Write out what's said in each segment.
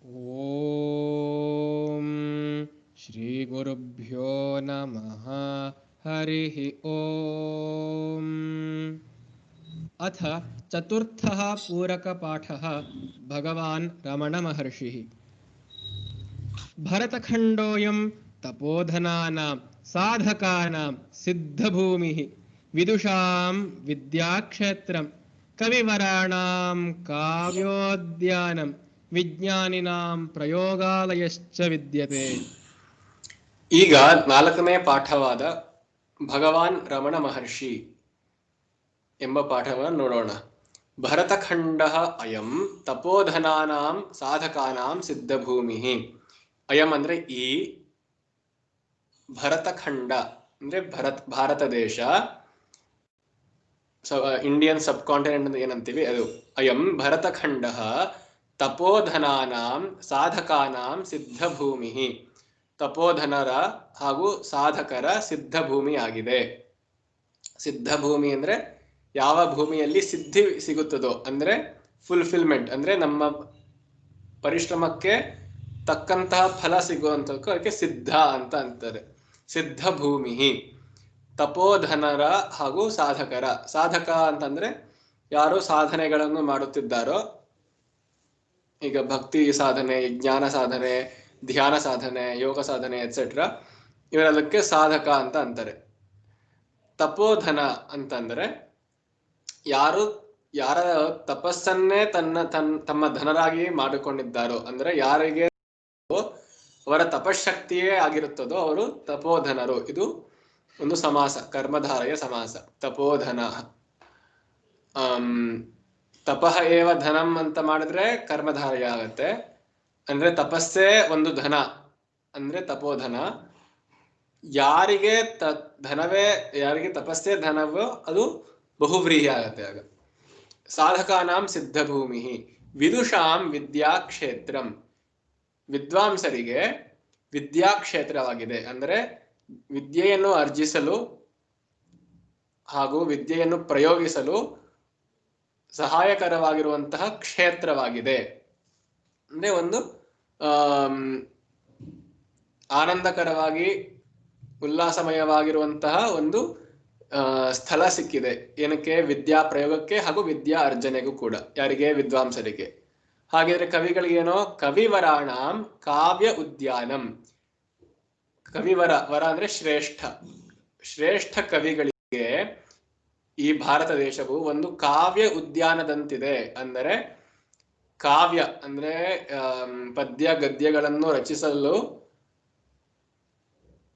ಓಂ ಶ್ರೀ ಗುರುಭ್ಯೋ ನಮಃ ಹರಿಃ ಓಂ ಅಥ ಚತುರ್ಥಃ ಪೂರಕಪಾಠಃ ಭಗವಾನ್ ರಮಣಮಹರ್ಷಿಃ ಭರತಖಂಡೋಯಂ ತಪೋಧನಾನಾಂ ಸಾಧಕಾನಾಂ ಸಿದ್ಧಭೂಮಿಃ ವಿದುಷಾಂ ವಿದ್ಯಾಕ್ಷೇತ್ರಂ ಕವಿವರಾಣಾಂ ಕಾವ್ಯೋದ್ಯಾನಂ ವಿಜ್ಞಾನಿನಾಂ ಪ್ರಯೋಗಾಲಯಶ್ಚ ವಿದ್ಯತೆ. ಈಗ ನಾಲ್ಕನೇ ಪಾಠವಾದ ಭಗವಾನ್ ರಮಣ ಮಹರ್ಷಿ ಎಂಬ ಪಾಠವನ್ನು ನೋಡೋಣ. ಭರತಖಂಡ ಅಯಂ ತಪೋಧನಾನಾಂ ಸಾಧಕಾನಾಂ ಸಿದ್ಧಭೂಮಿ. ಅಯಂ ಅಂದ್ರೆ ಈ, ಭರತಖಂಡ ಅಂದ್ರೆ ಭಾರತ ದೇಶ, ಇಂಡಿಯನ್ ಸಬ್ ಕಾಂಟಿನೆಂಟ್ ಏನಂತೀವಿ ಅದು. ಅಯಂ ಭರತಖಂಡ ತಪೋಧನಾನಾಂ ಸಾಧಕಾನಾಂ ಸಿದ್ಧಭೂಮಿ. ತಪೋಧನರ ಹಾಗೂ ಸಾಧಕರ ಸಿದ್ಧಭೂಮಿ ಆಗಿದೆ. ಸಿದ್ಧಭೂಮಿ ಅಂದ್ರೆ ಯಾವ ಭೂಮಿಯಲ್ಲಿ ಸಿದ್ಧಿ ಸಿಗುತ್ತದೋ, ಅಂದ್ರೆ ಫುಲ್ಫಿಲ್ಮೆಂಟ್, ಅಂದ್ರೆ ನಮ್ಮ ಪರಿಶ್ರಮಕ್ಕೆ ತಕ್ಕಂತಹ ಫಲ ಸಿಗುವಂತಕ್ಕೂ ಅದಕ್ಕೆ ಸಿದ್ಧ ಅಂತ ಅಂತಾರೆ. ಸಿದ್ಧ ಭೂಮಿ ತಪೋಧನರ ಹಾಗೂ ಸಾಧಕರ. ಸಾಧಕ ಅಂತಂದ್ರೆ ಯಾರು ಸಾಧನೆಗಳನ್ನು ಮಾಡುತ್ತಿದ್ದಾರೋ, ಈಗ ಭಕ್ತಿ ಸಾಧನೆ, ಜ್ಞಾನ ಸಾಧನೆ, ಧ್ಯಾನ ಸಾಧನೆ, ಯೋಗ ಸಾಧನೆ ಎಕ್ಸೆಟ್ರಾ, ಇವರೆಲ್ಲಕ್ಕೆ ಸಾಧಕ ಅಂತ ಅಂತಾರೆ. ತಪೋಧನ ಅಂತಂದ್ರೆ ಯಾರ ತಪಸ್ಸನ್ನೇ ತಮ್ಮ ಧನರಾಗಿ ಮಾಡಿಕೊಂಡಿದ್ದಾರೋ, ಅಂದ್ರೆ ಯಾರಿಗೆ ಅವರ ತಪಶಕ್ತಿಯೇ ಆಗಿರುತ್ತದೋ ಅವರು ತಪೋಧನರು. ಇದು ಒಂದು ಸಮಾಸ, ಕರ್ಮಧಾರಯ ಸಮಾಸ. ತಪೋಧನ ತಪಃ ಏವ ಧನಂ ಅಂತ ಮಾಡಿದ್ರೆ ಕರ್ಮಧಾರಯ ಆಗತ್ತೆ. ಅಂದ್ರೆ ತಪಸ್ಸೇ ಒಂದು ಧನ ಅಂದ್ರೆ ತಪೋಧನ. ಯಾರಿಗೆ ಯಾರಿಗೆ ತಪಸ್ಸೇ ಧನವೋ ಅದು ಬಹುವ್ರೀಹಿ ಆಗತ್ತೆ ಆಗ. ಸಾಧಕಾನಾಂ ಸಿದ್ಧಭೂಮಿ ವಿದುಷಾಂ ವಿದ್ಯಾಕ್ಷೇತ್ರಂ. ವಿದ್ವಾಂಸರಿಗೆ ವಿದ್ಯಾಕ್ಷೇತ್ರವಾಗಿದೆ. ಅಂದ್ರೆ ವಿದ್ಯೆಯನ್ನು ಅರ್ಜಿಸಲು ಹಾಗೂ ವಿದ್ಯೆಯನ್ನು ಪ್ರಯೋಗಿಸಲು ಸಹಾಯಕರವಾಗಿರುವಂತಹ ಕ್ಷೇತ್ರವಾಗಿದೆ. ಅಂದ್ರೆ ಒಂದು ಆನಂದಕರವಾಗಿ ಉಲ್ಲಾಸಮಯವಾಗಿರುವಂತಹ ಒಂದು ಸ್ಥಳ ಸಿಕ್ಕಿದೆ. ಏನಕ್ಕೆ? ವಿದ್ಯಾ ಪ್ರಯೋಗಕ್ಕೆ ಹಾಗೂ ವಿದ್ಯಾ ಅರ್ಜನೆಗೂ ಕೂಡ. ಯಾರಿಗೆ? ವಿದ್ವಾಂಸರಿಗೆ. ಹಾಗಿದ್ರೆ ಕವಿಗಳಿಗೇನೋ? ಕವಿವರಾಣಾಂ ಕಾವ್ಯ ಉದ್ಯಾನಂ. ಕವಿವರ, ವರ ಅಂದ್ರೆ ಶ್ರೇಷ್ಠ. ಶ್ರೇಷ್ಠ ಕವಿಗಳಿಗೆ ಈ ಭಾರತ ದೇಶವು ಒಂದು ಕಾವ್ಯ ಉದ್ಯಾನದಂತಿದೆ. ಅಂದರೆ ಕಾವ್ಯ ಅಂದ್ರೆ ಪದ್ಯ ಗದ್ಯಗಳನ್ನು ರಚಿಸಲು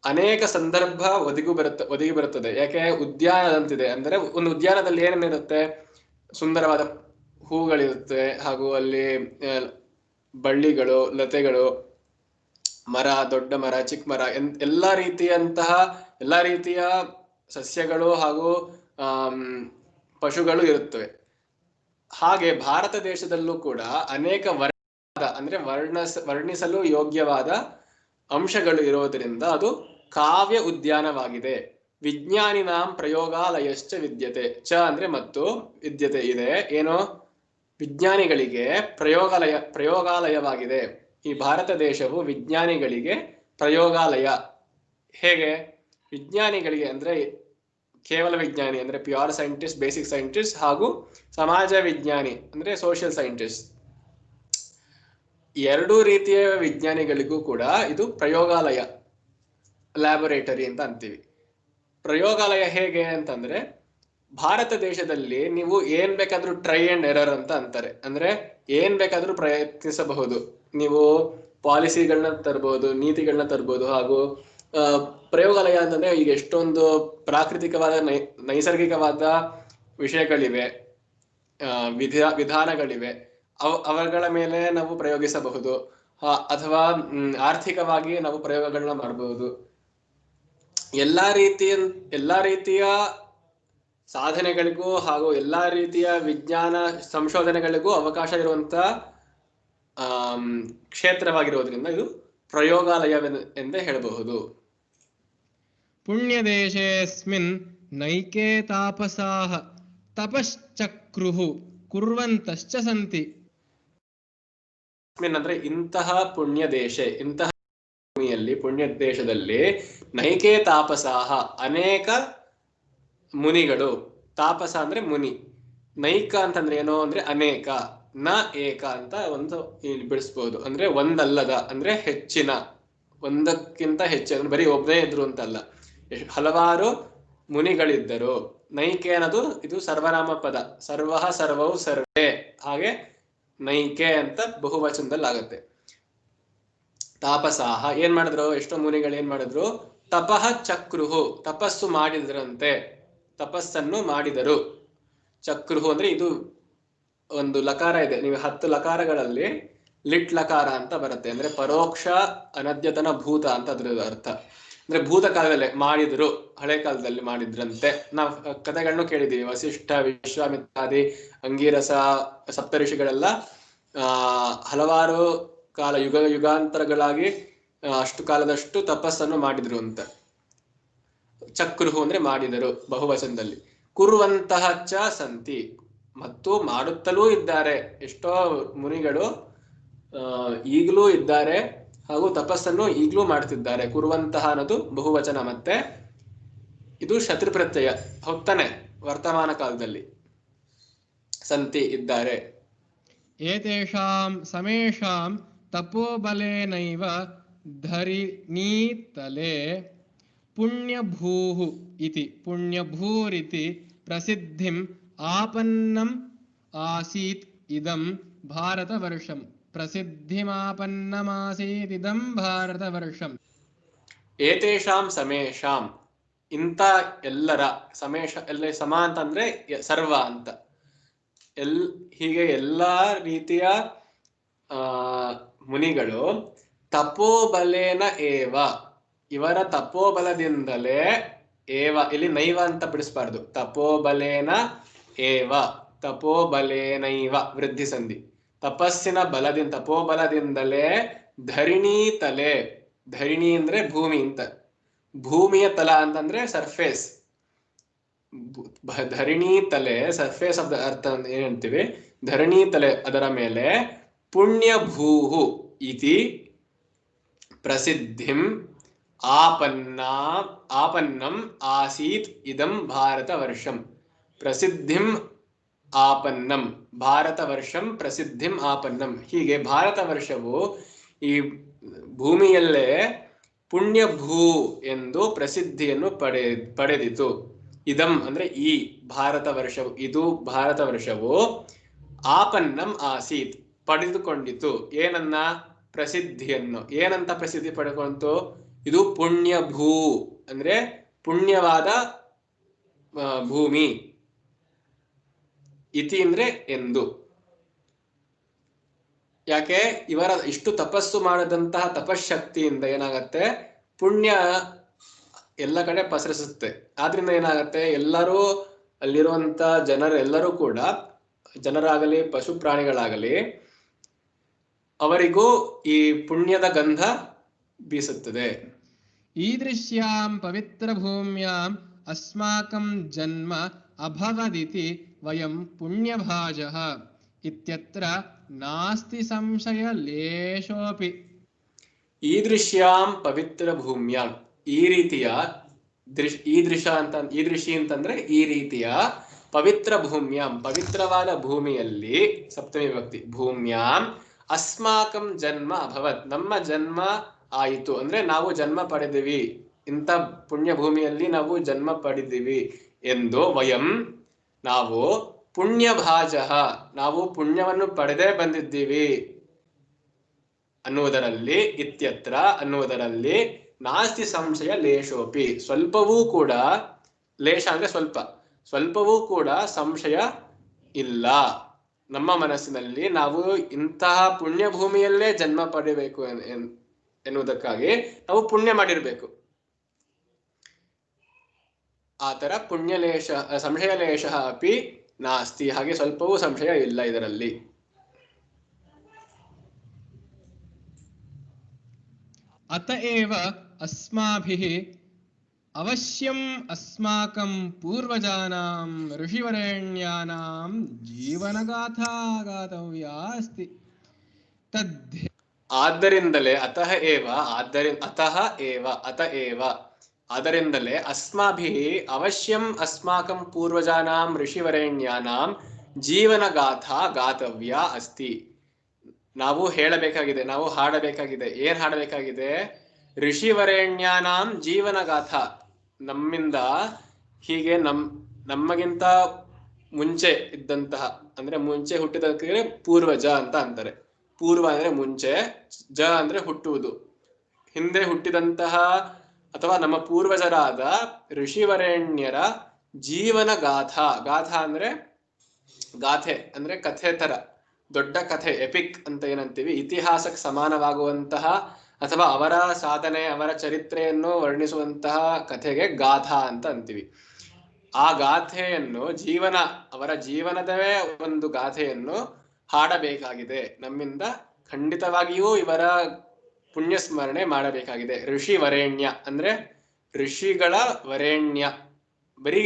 ಅನೇಕ ಸಂದರ್ಭ ಒದಗಿ ಬರುತ್ತದೆ. ಯಾಕೆ? ಉದ್ಯಾನದಂತಿದೆ. ಅಂದ್ರೆ ಒಂದು ಉದ್ಯಾನದಲ್ಲಿ ಏನೇನಿರುತ್ತೆ? ಸುಂದರವಾದ ಹೂಗಳಿರುತ್ತೆ, ಹಾಗೂ ಅಲ್ಲಿ ಬಳ್ಳಿಗಳು, ಲತೆಗಳು, ಮರ, ದೊಡ್ಡ ಮರ, ಚಿಕ್ಕ ಮರ, ಎಲ್ಲಾ ರೀತಿಯ ಸಸ್ಯಗಳು ಹಾಗೂ ಪಶುಗಳು ಇರುತ್ತವೆ. ಹಾಗೆ ಭಾರತ ದೇಶದಲ್ಲೂ ಕೂಡ ಅನೇಕ ಅಂದ್ರೆ ವರ್ಣಿಸಲು ಯೋಗ್ಯವಾದ ಅಂಶಗಳು ಇರೋದ್ರಿಂದ ಅದು ಕಾವ್ಯ ಉದ್ಯಾನವಾಗಿದೆ. ವಿಜ್ಞಾನಿನಾಂ ಪ್ರಯೋಗಾಲಯಶ್ಚ ವಿದ್ಯತೆ. ಚ ಅಂದ್ರೆ ಮತ್ತು, ವಿದ್ಯತೆ ಇದೆ. ಏನೋ? ವಿಜ್ಞಾನಿಗಳಿಗೆ ಪ್ರಯೋಗಾಲಯವಾಗಿದೆ. ಈ ಭಾರತ ದೇಶವು ವಿಜ್ಞಾನಿಗಳಿಗೆ ಪ್ರಯೋಗಾಲಯ. ಹೇಗೆ? ವಿಜ್ಞಾನಿಗಳಿಗೆ ಅಂದ್ರೆ ಕೇವಲ ವಿಜ್ಞಾನಿ ಅಂದ್ರೆ ಪ್ಯೂರ್ ಸೈಂಟಿಸ್ಟ್, ಬೇಸಿಕ್ ಸೈಂಟಿಸ್ಟ್, ಹಾಗೂ ಸಮಾಜ ವಿಜ್ಞಾನಿ ಅಂದ್ರೆ ಸೋಷಿಯಲ್ ಸೈಂಟಿಸ್ಟ್. ಎರಡೂ ರೀತಿಯ ವಿಜ್ಞಾನಿಗಳಿಗೂ ಕೂಡ ಇದು ಪ್ರಯೋಗಾಲಯ, ಲ್ಯಾಬೊರೇಟರಿ ಅಂತ ಅಂತೀವಿ. ಪ್ರಯೋಗಾಲಯ ಹೇಗೆ ಅಂತಂದ್ರೆ, ಭಾರತ ದೇಶದಲ್ಲಿ ನೀವು ಏನ್ ಬೇಕಾದ್ರೂ ಟ್ರೈ ಅಂಡ್ ಎರರ್ ಅಂತ ಅಂತಾರೆ. ಅಂದ್ರೆ ಏನ್ ಬೇಕಾದ್ರೂ ಪ್ರಯತ್ನಿಸಬಹುದು. ನೀವು ಪಾಲಿಸಿಗಳನ್ನ ತರಬಹುದು, ನೀತಿಗಳನ್ನ ತರಬಹುದು. ಹಾಗೂ ಪ್ರಯೋಗಾಲಯ ಅಂತಂದ್ರೆ ಈಗ ಎಷ್ಟೊಂದು ಪ್ರಾಕೃತಿಕವಾದ ನೈಸರ್ಗಿಕವಾದ ವಿಷಯಗಳಿವೆ, ವಿಧಾನಗಳಿವೆ. ಅವುಗಳ ಮೇಲೆ ನಾವು ಪ್ರಯೋಗಿಸಬಹುದು. ಅಥವಾ ಆರ್ಥಿಕವಾಗಿ ನಾವು ಪ್ರಯೋಗಗಳನ್ನ ಮಾಡಬಹುದು. ಎಲ್ಲಾ ರೀತಿಯ ಸಾಧನೆಗಳಿಗೂ ಹಾಗೂ ಎಲ್ಲಾ ರೀತಿಯ ವಿಜ್ಞಾನ ಸಂಶೋಧನೆಗಳಿಗೂ ಅವಕಾಶ ಇರುವಂತಹ ಕ್ಷೇತ್ರವಾಗಿರೋದ್ರಿಂದ ಇದು ಪ್ರಯೋಗಾಲಯ ಎಂದೇ ಹೇಳಬಹುದು. ಪುಣ್ಯದೇಶೇಸ್ಮಿನ್ ನೈಕೆ ತಾಪಸಾಃ ತಪಶ್ಚಕ್ರುಃ ಕುರ್ವಂತಶ್ಚ ಸಂತಿ. ಯಸ್ಮಿನ್ ಅಂದ್ರೆ ಇಂತಹ ಪುಣ್ಯ ದೇಶ, ಇಂತಹ ಭೂಮಿಯಲ್ಲಿ ಪುಣ್ಯ ದೇಶದಲ್ಲಿ ನೈಕೆ ತಾಪಸಾಹ ಅನೇಕ ಮುನಿಗಳು. ತಾಪಸ ಅಂದ್ರೆ ಮುನಿ, ನೈಕ ಅಂತಂದ್ರೆ ಏನೋ ಅಂದ್ರೆ ಅನೇಕ, ನ ಏಕ ಅಂತ ಒಂದು ಬಿಡಿಸ್ಬೋದು. ಅಂದ್ರೆ ಒಂದಲ್ಲದ ಅಂದ್ರೆ ಹೆಚ್ಚಿನ, ಒಂದಕ್ಕಿಂತ ಹೆಚ್ಚಿನ, ಬರೀ ಒಬ್ಬರೇ ಇದ್ರು ಅಂತಲ್ಲ, ಹಲವಾರು ಮುನಿಗಳಿದ್ದರು. ನೈಕೆ ಅನ್ನೋದು ಇದು ಸರ್ವನಾಮ ಪದ, ಸರ್ವಃ ಸರ್ವವು ಸರ್ವೇ, ಹಾಗೆ ನೈಕೆ ಅಂತ ಬಹುವಚನದಲ್ಲಿ ಆಗುತ್ತೆ. ತಾಪಸಾಹ ಏನ್ ಮಾಡಿದ್ರು, ಎಷ್ಟೋ ಮುನಿಗಳು ಏನ್ ಮಾಡಿದ್ರು, ತಪಃ ಚಕ್ರುಹು ತಪಸ್ಸು ಮಾಡಿದ್ರಂತೆ, ತಪಸ್ಸನ್ನು ಮಾಡಿದರು. ಚಕ್ರುಹು ಅಂದ್ರೆ ಇದು ಒಂದು ಲಕಾರ ಇದೆ, ನೀವು 10 ಲಕಾರಗಳಲ್ಲಿ ಲಿಟ್ ಲಕಾರ ಅಂತ ಬರುತ್ತೆ, ಅಂದ್ರೆ ಪರೋಕ್ಷ ಅನದ್ಯತನ ಭೂತ ಅಂತ ಅದ್ರ ಅರ್ಥ. ಅಂದ್ರೆ ಭೂತ ಕಾಲದಲ್ಲೇ ಮಾಡಿದ್ರು, ಹಳೆ ಕಾಲದಲ್ಲಿ ಮಾಡಿದ್ರಂತೆ. ನಾವು ಕಥೆಗಳನ್ನು ಕೇಳಿದೀವಿ, ವಸಿಷ್ಠ, ವಿಶ್ವಾಮಿತ್ರಾದಿ, ಅಂಗೀರಸ, ಸಪ್ತಋಷಿಗಳೆಲ್ಲ ಹಲವಾರು ಕಾಲ, ಯುಗಾಂತರಗಳಾಗಿ ಅಷ್ಟು ಕಾಲದಷ್ಟು ತಪಸ್ಸನ್ನು ಮಾಡಿದ್ರು ಅಂತ. ಚಕ್ರುಹು ಅಂದ್ರೆ ಮಾಡಿದರು ಬಹುವಚನದಲ್ಲಿ. ಕುರುವಂತಹ ಚ ಸಂತಿ ಮತ್ತು ಮಾಡುತ್ತಲೂ ಇದ್ದಾರೆ, ಎಷ್ಟೋ ಮುನಿಗಳು ಈಗಲೂ ಇದ್ದಾರೆ ಹಾಗೂ ತಪಸ್ಸನ್ನು ಈಗಲೂ ಮಾಡ್ತಿದ್ದಾರೆ. ಕುರುವಂತಹ ಅನ್ನೋದು ಬಹುವಚನ, ಮತ್ತೆ ಇದು ಶತ್ರು ಪ್ರತ್ಯಯ, ಹೋಗ್ತಾನೆ ವರ್ತಮಾನ ಕಾಲದಲ್ಲಿ ಸಂತಿ ಇದ್ದಾರೆ. ಏತೇಷಾಂ ಸಮೇಷಾಂ ತಪೋಬಲೇನೈವ ಧರಿಣೀತಲೆ ಪುಣ್ಯಭೂಃ ಇತಿ ಪುಣ್ಯಭೂರಿತಿ ಪ್ರಸಿದ್ಧಿಂ ಆಪನ್ನಂ ಆಸೀತ್ ಇದಂ ಭಾರತವರ್ಷಂ. ಪ್ರಸಿದ್ಧಿಮಾಪನ್ನಮಾಸೀತ್ ಇದಂ ಭಾರತವರ್ಷಂ. ಏತೇಷಾಂ ಸಮೇಷಾಂ ಇಂಥ ಎಲ್ಲರ, ಸಮೇಶ ಎಲ್ಲ ಸಮ ಅಂತಂದ್ರೆ ಸರ್ವ ಅಂತ, ಹೀಗೆ ಎಲ್ಲಾ ರೀತಿಯ ಮುನಿಗಳು ತಪೋಬಲೇನ ಏವ, ಇವರ ತಪೋಬಲದಿಂದಲೇ, ಏವ ಇಲ್ಲಿ ನೈವ ಅಂತ ಬಿಡಿಸ್ಬಾರ್ದು, ತಪೋಬಲೇನ ಏವ, ತಪೋಬಲೇನೈವ ವೃದ್ಧಿ ಸಂಧಿ, ತಪಸ್ಸಿನ ಬಲದಿಂದ, ತಪೋಬಲದಿಂದಲೇ ಧರಿಣೀ ತಲೆ, ಧರಿಣಿ ಅಂದ್ರೆ ಭೂಮಿ ಅಂತ, ಭೂಮಿಯ ತಲ ಅಂತಂದ್ರೆ ಸರ್ಫೇಸ್, ಧರಿಣೀ ತಲೆ ಸರ್ಫೇಸ್ ಆಫ್ ದ ಅರ್ಥ ಏನ್ ಹೇಳ್ತೀವಿ, ಧರಣಿ ತಲೆ ಅದರ ಮೇಲೆ ಪುಣ್ಯಭೂಹು ಇತಿ ಪ್ರಸಿದ್ಧಿಂ ಆಪನ್ನಂ ಆಸೀತ್ ಇದಂ ಭಾರತ ವರ್ಷಂ. ಪ್ರಸಿದ್ಧಿಂ ಆಪನ್ನಂ ಭಾರತ ವರ್ಷಂ, ಪ್ರಸಿದ್ಧಿಂ ಆಪನ್ನಂ, ಹೀಗೆ ಭಾರತ ವರ್ಷವು ಈ ಭೂಮಿಯಲ್ಲೇ ಪುಣ್ಯಭೂ ಎಂದು ಪ್ರಸಿದ್ಧಿಯನ್ನು ಪಡೆದಿತು. ಇದಂ ಅಂದ್ರೆ ಈ ಭಾರತ ವರ್ಷವು, ಇದು ಭಾರತ ವರ್ಷವು ಆಪನ್ನಂ ಆಸೀತ್ ಪಡೆದುಕೊಂಡಿತು, ಏನನ್ನ, ಪ್ರಸಿದ್ಧಿಯನ್ನು. ಏನಂತ ಪ್ರಸಿದ್ಧಿ ಪಡೆದುಕೊಂಡಿತು, ಇದು ಪುಣ್ಯಭೂ ಅಂದ್ರೆ ಪುಣ್ಯವಾದ ಭೂಮಿ, ಇತಿ ಅಂದ್ರೆ ಎಂದು. ಯಾಕೆ, ಇವರ ಇಷ್ಟು ತಪಸ್ಸು ಮಾಡದಂತಹ ತಪಶಕ್ತಿಯಿಂದ ಏನಾಗತ್ತೆ, ಪುಣ್ಯ ಎಲ್ಲ ಕಡೆ ಪಸರಿಸುತ್ತೆ. ಆದ್ರಿಂದ ಏನಾಗತ್ತೆ, ಎಲ್ಲರೂ ಅಲ್ಲಿರುವಂತ ಜನರೆಲ್ಲರೂ ಕೂಡ, ಜನರಾಗಲಿ ಪಶು ಪ್ರಾಣಿಗಳಾಗಲಿ, ಅವರಿಗೂ ಈ ಪುಣ್ಯದ ಗಂಧ ಬೀಸುತ್ತದೆ. ಈದೃಶ್ಯಾಂ ಪವಿತ್ರ ಭೂಮ್ಯಾಂ ಅಸ್ಮಾಕಂ ಜನ್ಮ ಅಭವದಿತಿ ವಯಂ ಪುಣ್ಯಭಾಜಃ ಇತ್ಯತ್ರ ನಾಸ್ತಿ ಸಂಶಯ ಲೇಶೋಪಿ. ಈದೃಶ್ಯಾಂ ಪವಿತ್ರ ಭೂಮ್ಯಾಂ, ಈ ರೀತಿಯ ಈದೃಶಿ ಅಂತಂದ್ರೆ ಈ ರೀತಿಯ, ಪವಿತ್ರ ಭೂಮ್ಯಾಂ ಪವಿತ್ರವಾದ ಭೂಮಿಯಲ್ಲಿ, ಸಪ್ತಮಿ ವಿಭಕ್ತಿ, ಭೂಮ್ಯಾಂ ಅಸ್ಮಾಕಂ ಜನ್ಮ ಅಭವತ್ ನಮ್ಮ ಜನ್ಮ ಆಯಿತು, ಅಂದ್ರೆ ನಾವು ಜನ್ಮ ಪಡೆದಿವಿ, ಇಂಥ ಪುಣ್ಯ ಭೂಮಿಯಲ್ಲಿ ನಾವು ಜನ್ಮ ಪಡೆದಿವಿ ಎಂದು, ವಯಂ ನಾವು, ಪುಣ್ಯಭಾಜಃ ನಾವು ಪುಣ್ಯವನ್ನು ಪಡೆದೇ ಬಂದಿದ್ದೀವಿ ಅನ್ನುವುದರಲ್ಲಿ, ಇತ್ಯತ್ರ ಅನ್ನುವುದರಲ್ಲಿ, ನಾಸ್ತಿ ಸಂಶಯ ಲೇಶೋಪಿ ಸ್ವಲ್ಪವೂ ಕೂಡ, ಲೇಷ ಅಂದ್ರೆ ಸ್ವಲ್ಪ, ಸ್ವಲ್ಪವೂ ಕೂಡ ಸಂಶಯ ಇಲ್ಲ ನಮ್ಮ ಮನಸ್ಸಿನಲ್ಲಿ, ನಾವು ಇಂತಹ ಪುಣ್ಯ ಭೂಮಿಯಲ್ಲೇ ಜನ್ಮ ಪಡೆಯಬೇಕು ಎನ್ನುವುದಕ್ಕಾಗಿ ನಾವು ಪುಣ್ಯ ಮಾಡಿರ್ಬೇಕು. ಆತರ ಪುಣ್ಯಲೇಶ ಸಂಶಯಲೇಶ ಅಪಿ ನಾಸ್ತಿ, ಹಾಗೆ ಸ್ವಲ್ಪವೂ ಸಂಶಯ ಇಲ್ಲ ಇದರಲ್ಲಿ. ಅತ ಏವ ಅಸ್ಮಾಭಿಃ ಅವಶ್ಯಂ ಅಸ್ಮಾಕಂ ಪೂರ್ವಜಾನಾಂ ಋಷಿವರೇಣ್ಯಾನಾಂ ಜೀವನಗಾಥಾ ಗಾತವ್ಯಾ ಅಸ್ತಿ. ತದ್ಧೇ ಆದ್ದರಿಂದಲೇ ಆದ್ದರಿಂದಲೇ ಅಸ್ಮಾಭಿಃ ಅವಶ್ಯಂ ಅಸ್ಮಾಕಂ ಪೂರ್ವಜಾನಾಂ ಋಷಿವರೇಣ್ಯಾನಾಂ ಜೀವನಗಾಥಾ ಗಾತವ್ಯ ಅಸ್ತಿ. ನಾವು ಹೇಳಬೇಕಾಗಿದೆ, ನಾವು ಹಾಡಬೇಕಾಗಿದೆ. ಏನ್ ಹಾಡಬೇಕಾಗಿದೆ? ಋಷಿವರೇಣ್ಯಾನಾಂ ಜೀವನಗಾಥಾ. ನಮ್ಮಿಂದ ಹೀಗೆ ನಮ್ಮಗಿಂತ ಮುಂಚೆ ಇದ್ದಂತಹ, ಅಂದ್ರೆ ಮುಂಚೆ ಹುಟ್ಟಿದಕ್ಕೆ ಪೂರ್ವಜ ಅಂತ ಅಂತಾರೆ. ಪೂರ್ವ ಅಂದ್ರೆ ಮುಂಚೆ, ಜ ಅಂದ್ರೆ ಹುಟ್ಟುವುದು, ಹಿಂದೆ ಹುಟ್ಟಿದಂತಹ ಅಥವಾ ನಮ್ಮ ಪೂರ್ವಜರಾದ ಋಷಿವರೇಣ್ಯರ ಜೀವನ ಗಾಥಾ. ಗಾಥಾ ಅಂದ್ರೆ ಗಾಥೆ, ಅಂದ್ರೆ ಕಥೆ ತರ, ದೊಡ್ಡ ಕಥೆ, ಎಪಿಕ್ ಅಂತ ಏನಂತೀವಿ, ಇತಿಹಾಸಕ್ಕೆ ಸಮಾನವಾಗುವಂತಹ ಅಥವಾ ಅವರ ಸಾಧನೆ, ಅವರ ಚರಿತ್ರೆಯನ್ನು ವರ್ಣಿಸುವಂತಹ ಕಥೆಗೆ ಗಾಥಾ ಅಂತ ಅಂತೀವಿ. ಆ ಗಾಥೆಯನ್ನು ಅವರ ಜೀವನದವೇ ಒಂದು ಗಾಥೆಯನ್ನು ಹಾಡಬೇಕಾಗಿದೆ. ನಮ್ಮಿಂದ ಖಂಡಿತವಾಗಿಯೂ ಇವರ ಪುಣ್ಯ ಸ್ಮರಣೆ ಮಾಡಬೇಕಾಗಿದೆ. ಋಷಿ ವರೇಣ್ಯ ಅಂದ್ರೆ ಋಷಿಗಳ ವರೇಣ್ಯ, ಬರೀ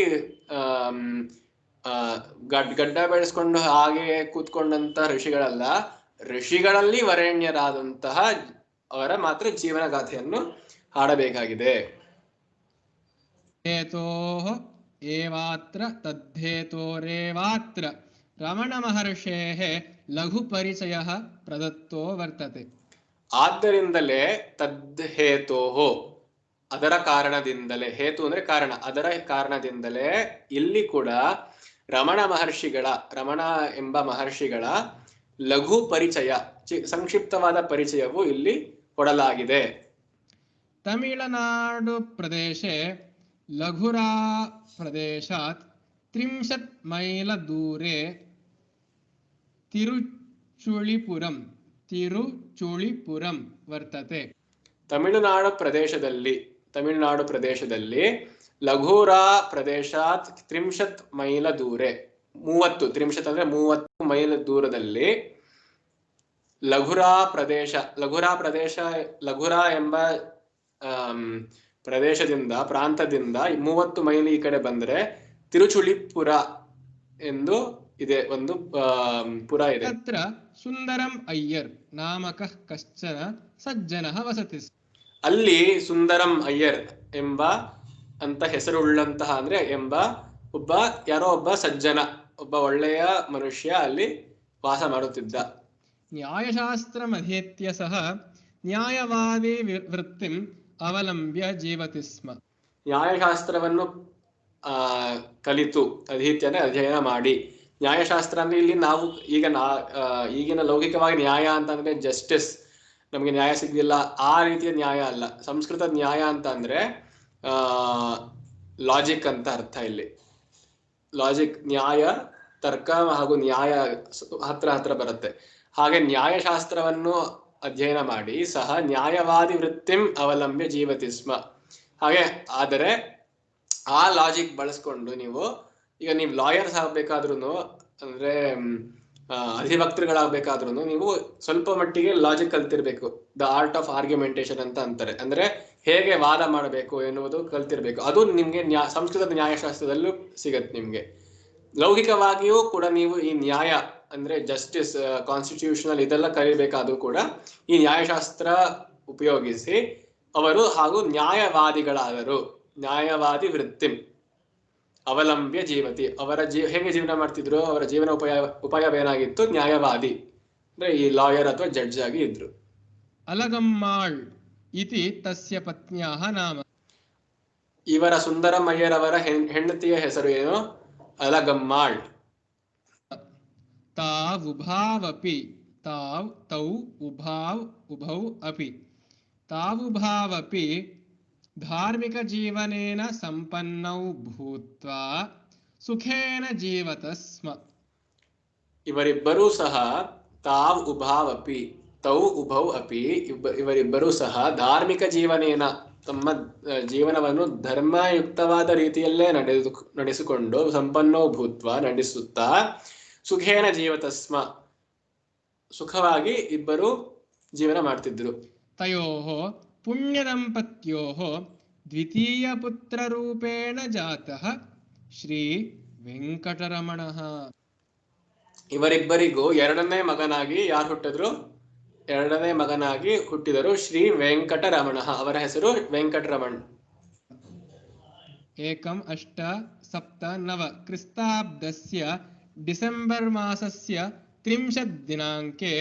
ಗಡ್ಡ ಬೆಳೆಸ್ಕೊಂಡು ಹಾಗೆ ಕೂತ್ಕೊಂಡಂತ ಋಷಿಗಳಲ್ಲ, ಋಷಿಗಳಲ್ಲಿ ವರೇಣ್ಯರಾದಂತಹ ಅವರ ಮಾತ್ರ ಜೀವನ ಗಾಥೆಯನ್ನು ಹಾಡಬೇಕಾಗಿದೆ. ಹೇತೋಃ ಏವಾತ್ರ ತದ್ಧೇತೋರೇವಾತ್ರ ರಮಣ ಮಹರ್ಷೇಃ ಲಘು ಪರಿಚಯಃ ಪ್ರದತ್ತೋ ವರ್ತತೆ. ಆದ್ದರಿಂದಲೇ ತದ್ಹೇತೋಃ, ಅದರ ಕಾರಣದಿಂದಲೇ, ಹೇತು ಅಂದ್ರೆ ಕಾರಣ, ಅದರ ಕಾರಣದಿಂದಲೇ ಇಲ್ಲಿ ಕೂಡ ರಮಣ ಎಂಬ ಮಹರ್ಷಿಗಳ ಲಘು ಪರಿಚಯ, ಸಂಕ್ಷಿಪ್ತವಾದ ಪರಿಚಯವು ಇಲ್ಲಿ ಕೊಡಲಾಗಿದೆ. ತಮಿಳುನಾಡು ಪ್ರದೇಶೆ ಲಘುರಾ ಪ್ರದೇಶಾತ್ 30 ಮೈಲ ದೂರೆ ತಿರುಚುಳಿಪುರಂ ವರ್ತತೆ. ತಮಿಳುನಾಡು ಪ್ರದೇಶದಲ್ಲಿ ಲಘುರಾ ಪ್ರದೇಶಾತ್ 30 ಮೈಲ ದೂರೆ, 30 ಅಂದ್ರೆ 30 ಮೈಲ್ ದೂರದಲ್ಲಿ ಲಘುರಾ ಎಂಬ ಪ್ರದೇಶದಿಂದ, ಪ್ರಾಂತದಿಂದ 30 ಮೈಲಿ ಈ ಕಡೆ ಬಂದ್ರೆ ತಿರುಚುಳಿಪುರ ಎಂದು ಇದೆ, ಒಂದು ಪುರ ಇದೆ. ತತ್ರ ಸುಂದರಂ ಅಯ್ಯರ್ ನಾಮಕ ಕಶ್ಚನ ಸಜ್ಜನಃ ವಸತಿ. ಅಲ್ಲಿ ಸುಂದರಂ ಅಯ್ಯರ್ ಎಂಬ ಅಂತ ಹೆಸರುಳ್ಳಂತಹ, ಅಂದ್ರೆ ಯಾರೋ ಒಬ್ಬ ಸಜ್ಜನ, ಒಬ್ಬ ಒಳ್ಳೆಯ ಮನುಷ್ಯ ಅಲ್ಲಿ ವಾಸ ಮಾಡುತ್ತಿದ್ದ. ನ್ಯಾಯಶಾಸ್ತ್ರಮಧೀತ್ಯ ಸಹ ನ್ಯಾಯವಾದಿ ವೃತ್ತಿಂ ಅವಲಂಬ್ಯ ಜೀವತಿ ಸ್ಮ. ನ್ಯಾಯಶಾಸ್ತ್ರವನ್ನು ಕಲಿತು, ಅಧ್ಯಯನ ಮಾಡಿ, ನ್ಯಾಯಶಾಸ್ತ್ರ ಅಂದ್ರೆ ಇಲ್ಲಿ ನಾವು ಈಗಿನ ಲೌಕಿಕವಾಗಿ ನ್ಯಾಯ ಅಂತಂದ್ರೆ ಜಸ್ಟಿಸ್, ನಮಗೆ ನ್ಯಾಯ ಸಿಗಲಿಲ್ಲ ಆ ರೀತಿಯ ನ್ಯಾಯ ಅಲ್ಲ. ಸಂಸ್ಕೃತ ನ್ಯಾಯ ಅಂತ ಅಂದ್ರೆ ಲಾಜಿಕ್ ಅಂತ ಅರ್ಥ. ಇಲ್ಲಿ ಲಾಜಿಕ್, ನ್ಯಾಯ, ತರ್ಕ ಹಾಗೂ ನ್ಯಾಯ ಹತ್ರ ಬರುತ್ತೆ. ಹಾಗೆ ನ್ಯಾಯಶಾಸ್ತ್ರವನ್ನು ಅಧ್ಯಯನ ಮಾಡಿ ಸಹ ನ್ಯಾಯವಾದಿ ವೃತ್ತಿಂ ಅವಲಂಬ್ಯ ಜೀವತಿ ಸ್ಮ. ಹಾಗೆ ಆದರೆ ಆ ಲಾಜಿಕ್ ಬಳಸ್ಕೊಂಡು ನೀವು ಲಾಯರ್ಸ್ ಆಗ್ಬೇಕಾದ್ರೂ, ಅಂದ್ರೆ ಅಧಿವಕ್ತೃಗಳಾಗಬೇಕಾದ್ರೂ ನೀವು ಸ್ವಲ್ಪ ಮಟ್ಟಿಗೆ ಲಾಜಿಕ್ ಕಲ್ತಿರ್ಬೇಕು. ದ ಆರ್ಟ್ ಆಫ್ ಆರ್ಗ್ಯುಮೆಂಟೇಶನ್ ಅಂತ ಅಂತಾರೆ. ಅಂದ್ರೆ ಹೇಗೆ ವಾದ ಮಾಡಬೇಕು ಎನ್ನುವುದು ಕಲ್ತಿರ್ಬೇಕು. ಅದು ನಿಮ್ಗೆ ಸಂಸ್ಕೃತದ ನ್ಯಾಯಶಾಸ್ತ್ರದಲ್ಲೂ ಸಿಗತ್ತೆ. ನಿಮ್ಗೆ ಲೌಕಿಕವಾಗಿಯೂ ಕೂಡ ನೀವು ಈ ನ್ಯಾಯ ಅಂದ್ರೆ ಜಸ್ಟಿಸ್, ಕಾನ್ಸ್ಟಿಟ್ಯೂಷನಲ್ ಇದೆಲ್ಲ ಕಲಿಬೇಕಾದ್ರೂ ಕೂಡ ಈ ನ್ಯಾಯಶಾಸ್ತ್ರ ಉಪಯೋಗಿಸಿ ಅವರು ಹಾಗೂ ನ್ಯಾಯವಾದಿಗಳಾದರು. ನ್ಯಾಯವಾದಿ ವೃತ್ತಿಂ ಅವಲಂಬ್ಯ ಜೀವತಿ, ಹೇಗೆ ಜೀವನ ಮಾಡ್ತಿದ್ರು, ಅವರ ಜೀವನ ಉಪಾಯವೇನಾಗಿತ್ತು? ನ್ಯಾಯವಾದಿ ಅಂದ್ರೆ ಈ ಲಾಯರ್ ಅಥವಾ ಜಡ್ಜ್ ಆಗಿ ಇದ್ರು. ಅಲಗಮ್ಮಾಳ್ ಇತಿ ತಸ್ಯ ಪತ್ನ್ಯಾಹ ನಾಮ. ಇವರ ಸುಂದರಂ ಅಯ್ಯರವರ ಹೆಂಡತಿಯ ಹೆಸರು ಏನು? ಅಲಗಮ್ಮಾಳ್. ತಾವುಭಾವಪಿ ಧಾರ್ಮಿಕ ಜೀವನೇನ ಸಂಪನ್ನೌ ಭೂತ್ವಾ ಸುಖೇನ ಜೀವತ ಸ್ಮ. ಇವರಿಬ್ಬರೂ ಸಹ ತೌ ಉಭೌ ಅಪಿ ಇವರಿಬ್ಬರೂ ಸಹ ಧಾರ್ಮಿಕ ಜೀವನೇನ, ತಮ್ಮ ಜೀವನವನ್ನು ಧರ್ಮಯುಕ್ತವಾದ ರೀತಿಯಲ್ಲೇ ನಡೆಸಿಕೊಂಡು ಸಂಪನ್ನೋ ಭೂತ್ವ ನಡೆಸುತ್ತಾ ಸುಖೇನ ಜೀವತ ಸ್ಮ, ಸುಖವಾಗಿ ಇಬ್ಬರು ಜೀವನ ಮಾಡ್ತಿದ್ರು. ತಯೋಃ ಪುಣ್ಯದಂಪತ್ಯೋಃ ದ್ವಿತೀಯ ಪುತ್ರರೂಪೇಣ ಜಾತಃ ಶ್ರೀ ವೆಂಕಟರಮಣಃ. ಇವರಿಬ್ಬರಿಗೂ ಎರಡನೇ ಮಗನಾಗಿ ಯಾರು ಹುಟ್ಟಿದ್ರು? ಎರಡನೇ ಮಗನಾಗಿ ಹುಟ್ಟಿದರು ಶ್ರೀ ವೆಂಕಟರಮಣ. ಅವರ ಹೆಸರು ವೆಂಕಟರಮಣ್. 1-8-7-9 ಕ್ರಿಸ್ತಾಬ್ದಸ್ಯ ಡಿಸೆಂಬರ್ ಮಾಸಸ್ಯ 30 ದಿನಾಂಕೆ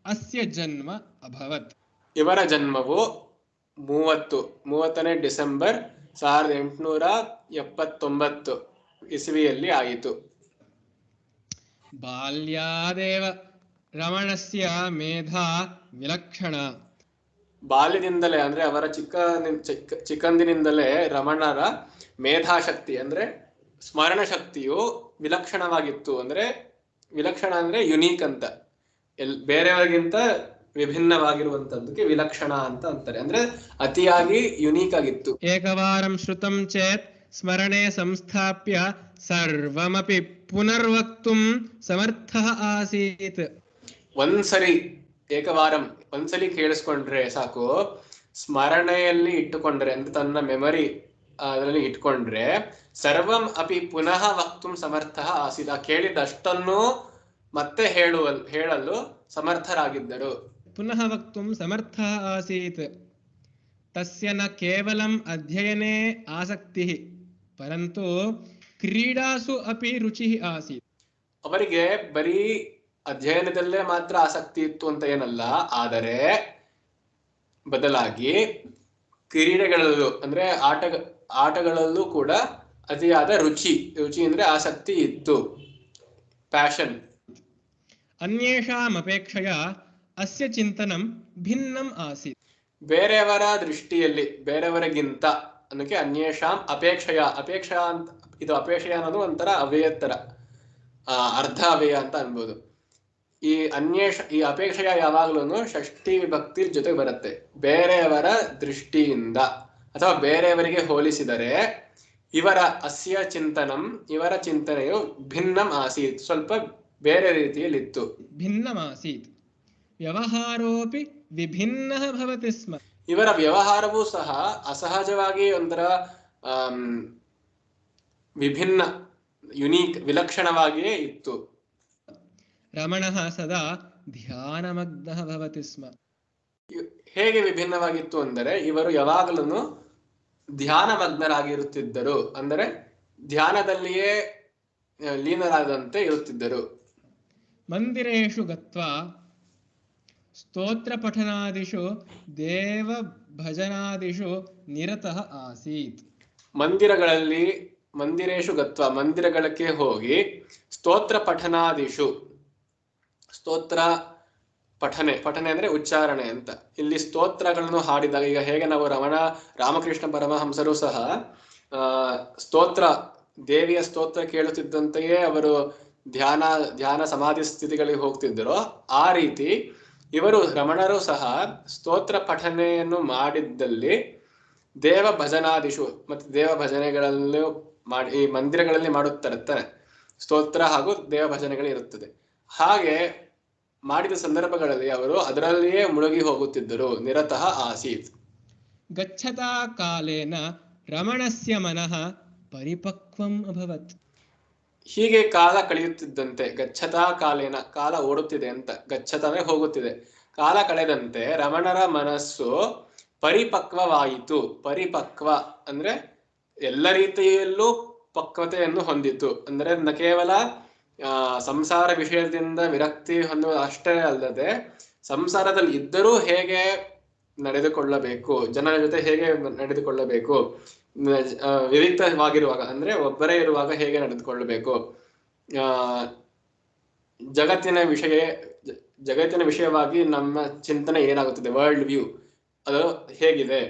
ಅಸ್ಯ ಜನ್ಮ ಅಭವತ್. ಇವರ ಜನ್ಮವು 30ನೇ ಡಿಸೆಂಬರ್ 1879 ಇಸವಿಯಲ್ಲಿ ಆಯಿತು. ಬಾಲ್ಯಾದೇವ ರಮಣಸ್ಯ ಮೇಧಾ ವಿಲಕ್ಷಣ. ಬಾಲ್ಯದಿಂದಲೇ ಅಂದ್ರೆ ಅವರ ಚಿಕ್ಕಂದಿನಿಂದಲೇ ರಮಣರ ಮೇಧಾಶಕ್ತಿ ಅಂದ್ರೆ ಸ್ಮರಣ ಶಕ್ತಿಯು ವಿಲಕ್ಷಣವಾಗಿತ್ತು. ಅಂದ್ರೆ ವಿಲಕ್ಷಣ ಅಂದ್ರೆ ಯುನೀಕ್ ಅಂತ, ಬೇರೆಯವರಿಗಿಂತ ವಿಭಿನ್ನವಾಗಿರುವಂತದ್ದಕ್ಕೆ ವಿಲಕ್ಷಣ ಅಂತ ಅಂತಾರೆ. ಅಂದ್ರೆ ಅತಿಯಾಗಿ ಯುನೀಕ್ ಆಗಿತ್ತು. ಏಕವಾರಂ ಶ್ರುತಂ ಚೇತ್ ಸ್ಮರಣೆ ಸಂಸ್ಥಾಪ್ಯ ಸರ್ವಮಪಿ ಪುನರ್ವಕ್ತುಂ ಸಮರ್ಥಃ ಆಸೀತ್. ಒಂದ್ಸಲಿ ಕೇಳಿಸ್ಕೊಂಡ್ರೆ ಸಾಕು, ಸ್ಮರಣೆಯಲ್ಲಿ ಇಟ್ಟುಕೊಂಡ್ರೆ ಅಂದ್ರೆ ತನ್ನ ಮೆಮರಿ ಅದರಲ್ಲಿ ಇಟ್ಕೊಂಡ್ರೆ ಸರ್ವಂ ಅಪಿ ಪುನಃ ವಕ್ತುಂ ಸಮರ್ಥಃ ಆಸೀತ್. ಕೇಳಿದಷ್ಟನ್ನು ಮತ್ತೆ ಹೇಳಲು ಸಮರ್ಥರಾಗಿದ್ದರು. ಪುನಃ ವಕ್ತುಂ ಸಮರ್ಥಃ ಆಸೀತ್. ತಸ್ಯ ನ ಕೇವಲಂ ಅಧ್ಯಯನೇ ಆಸಕ್ತಿಃ ಪರಂತು ಕ್ರೀಡಾಸು ಅಪಿ ರುಚಿಃ ಆಸೀತ್. ಅವರಿಗೆ ಬರೀ ಅಧ್ಯಯನದಲ್ಲೇ ಮಾತ್ರ ಆಸಕ್ತಿ ಇತ್ತು ಅಂತ ಏನಲ್ಲ, ಆದರೆ ಬದಲಾಗಿ ಕ್ರೀಡೆಗಳಲ್ಲೂ ಅಂದ್ರೆ ಆಟಗಳಲ್ಲೂ ಕೂಡ ಅತಿಯಾದ ರುಚಿ ಅಂದ್ರೆ ಆಸಕ್ತಿ ಇತ್ತು, ಪ್ಯಾಷನ್. ಅನ್ಯೇಷಾಂ ಅಪೇಕ್ಷೆಯ ಅಸ್ಯ ಚಿಂತನಂ ಭಿನ್ನಂ ಆಸೀತ್. ಬೇರೆಯವರ ದೃಷ್ಟಿಯಲ್ಲಿ ಬೇರೆಯವರಿಗಿಂತ ಅನ್ನೋಕೆ ಅನ್ಯೇಷಾಂ ಅಪೇಕ್ಷೆಯ ಅಂತ, ಇದು ಅಪೇಕ್ಷೆಯ ಅನ್ನೋದು ಒಂಥರ ಅವ್ಯಯತ್ತರ, ಅರ್ಧ ಅವ್ಯಯ ಅಂತ ಅನ್ಬೋದು. ಈ ಅಪೇಕ್ಷೆಯ ಯಾವಾಗ್ಲೂ ಷಷ್ಠಿ ವಿಭಕ್ತಿ ಜೊತೆ ಬರುತ್ತೆ. ಬೇರೆಯವರ ದೃಷ್ಟಿಯಿಂದ ಅಥವಾ ಬೇರೆಯವರಿಗೆ ಹೋಲಿಸಿದರೆ ಇವರ ಚಿಂತನೆಯು ಭಿನ್ನಂ ಆಸೀತ್, ಸ್ವಲ್ಪ ಬೇರೆ ರೀತಿಯಲ್ಲಿತ್ತು. ಭಿನ್ನಂ ಆಸೀತ್. ವ್ಯವಹಾರೋಪಿ ವಿಭಿನ್ನಃ ಭವತಿ ಸ್ಮ. ಇವರ ವ್ಯವಹಾರವೂ ಸಹ ಅಸಹಜವಾಗಿ ಒಂಥರ ವಿಭಿನ್ನ, ಯುನೀಕ್, ವಿಲಕ್ಷಣವಾಗಿಯೇ ಇತ್ತು. ರಮಣಃ ಸದಾ ಧ್ಯಾನಮಗ್ನಃ ಭವತಿ ಸ್ಮ. ಹೇಗೆ ವಿಭಿನ್ನವಾಗಿತ್ತು ಅಂದರೆ ಇವರು ಯಾವಾಗಲೂ ಧ್ಯಾನಮಗ್ನರಾಗಿರುತ್ತಿದ್ದರು, ಅಂದರೆ ಧ್ಯಾನದಲ್ಲಿಯೇ ಲೀನರಾದಂತೆ ಇರುತ್ತಿದ್ದರು. ಮಂದಿರೇಷು ಗತ್ವಾ ಸ್ತೋತ್ರ ಪಠನಾದಿಷು ದೇವ ಭಜನಾದಿಷು ನಿರತಃ ಆಸೀತ್. ಮಂದಿರೇಷು ಗತ್ವಾ ಮಂದಿರಗಳಿಗೆ ಹೋಗಿ ಸ್ತೋತ್ರ ಪಠನಾದಿಷು, ಸ್ತೋತ್ರ ಪಠನೆ ಅಂದ್ರೆ ಉಚ್ಚಾರಣೆ ಅಂತ. ಇಲ್ಲಿ ಸ್ತೋತ್ರಗಳನ್ನು ಹಾಡಿದಾಗ, ಈಗ ಹೇಗೆ ನಾವು ರಾಮಕೃಷ್ಣ ಪರಮಹಂಸರು ಸಹ ದೇವಿಯ ಸ್ತೋತ್ರ ಕೇಳುತ್ತಿದ್ದಂತೆಯೇ ಅವರು ಧ್ಯಾನ ಸಮಾಧಿ ಸ್ಥಿತಿಗಳಿಗೆ ಹೋಗ್ತಿದ್ದರೋ, ಆ ರೀತಿ ಇವರು ರಮಣರು ಸಹ ಸ್ತೋತ್ರ ಪಠನೆಯನ್ನು ಮಾಡಿದ್ದಲ್ಲಿ ದೇವ ಭಜನಾದಿಶು ಮತ್ತೆ ದೇವ ಭಜನೆಗಳಲ್ಲೂ ಈ ಮಂದಿರಗಳಲ್ಲಿ ಮಾಡುತ್ತಿರುತ್ತಾರೆ. ಸ್ತೋತ್ರ ಹಾಗೂ ದೇವ ಭಜನೆಗಳು ಇರುತ್ತದೆ. ಹಾಗೆ ಮಾಡಿದ ಸಂದರ್ಭಗಳಲ್ಲಿ ಅವರು ಅದರಲ್ಲಿಯೇ ಮುಳುಗಿ ಹೋಗುತ್ತಿದ್ದರು. ನಿರತಃ ಆಸೀತ್. ಗಚ್ಚತಾ ಕಾಲೇನ ರಮಣಸ್ಯ ಮನಃ ಪರಿಪಕ್ವಂ ಅಭವತ್. ಹೀಗೆ ಕಾಲ ಕಳೆಯುತ್ತಿದ್ದಂತೆ, ಗಚ್ಚತಾ ಕಾಲೇನ ಕಾಲ ಓಡುತ್ತಿದೆ ಅಂತ, ಗಚ್ಚತವೇ ಹೋಗುತ್ತಿದೆ, ಕಾಲ ಕಳೆದಂತೆ ರಮಣರ ಮನಸ್ಸು ಪರಿಪಕ್ವವಾಯಿತು. ಪರಿಪಕ್ವ ಅಂದ್ರೆ ಎಲ್ಲ ರೀತಿಯಲ್ಲೂ ಪಕ್ವತೆಯನ್ನು ಹೊಂದಿತು. ಅಂದ್ರೆ ಕೇವಲ ಸಂಸಾರ ವಿಷಯದಿಂದ ವಿರಕ್ತಿ ಹೊಂದುವ ಅಷ್ಟೇ ಅಲ್ಲದೆ, ಸಂಸಾರದಲ್ಲಿ ಇದ್ದರೂ ಹೇಗೆ ನಡೆದುಕೊಳ್ಳಬೇಕು, ಜನರ ಜೊತೆ ಹೇಗೆ ನಡೆದುಕೊಳ್ಳಬೇಕು, ವಿವಿಕ್ತವಾಗಿರುವಾಗ ಅಂದ್ರೆ ಒಬ್ಬರೇ ಇರುವಾಗ ಹೇಗೆ ನಡೆದುಕೊಳ್ಳಬೇಕು, ಜಗತ್ತಿನ ವಿಷಯವಾಗಿ ನಮ್ಮ ಚಿಂತನೆ ಏನಾಗುತ್ತದೆ, ವರ್ಲ್ಡ್ ವ್ಯೂ ಅದು ಹೇಗಿದೆ,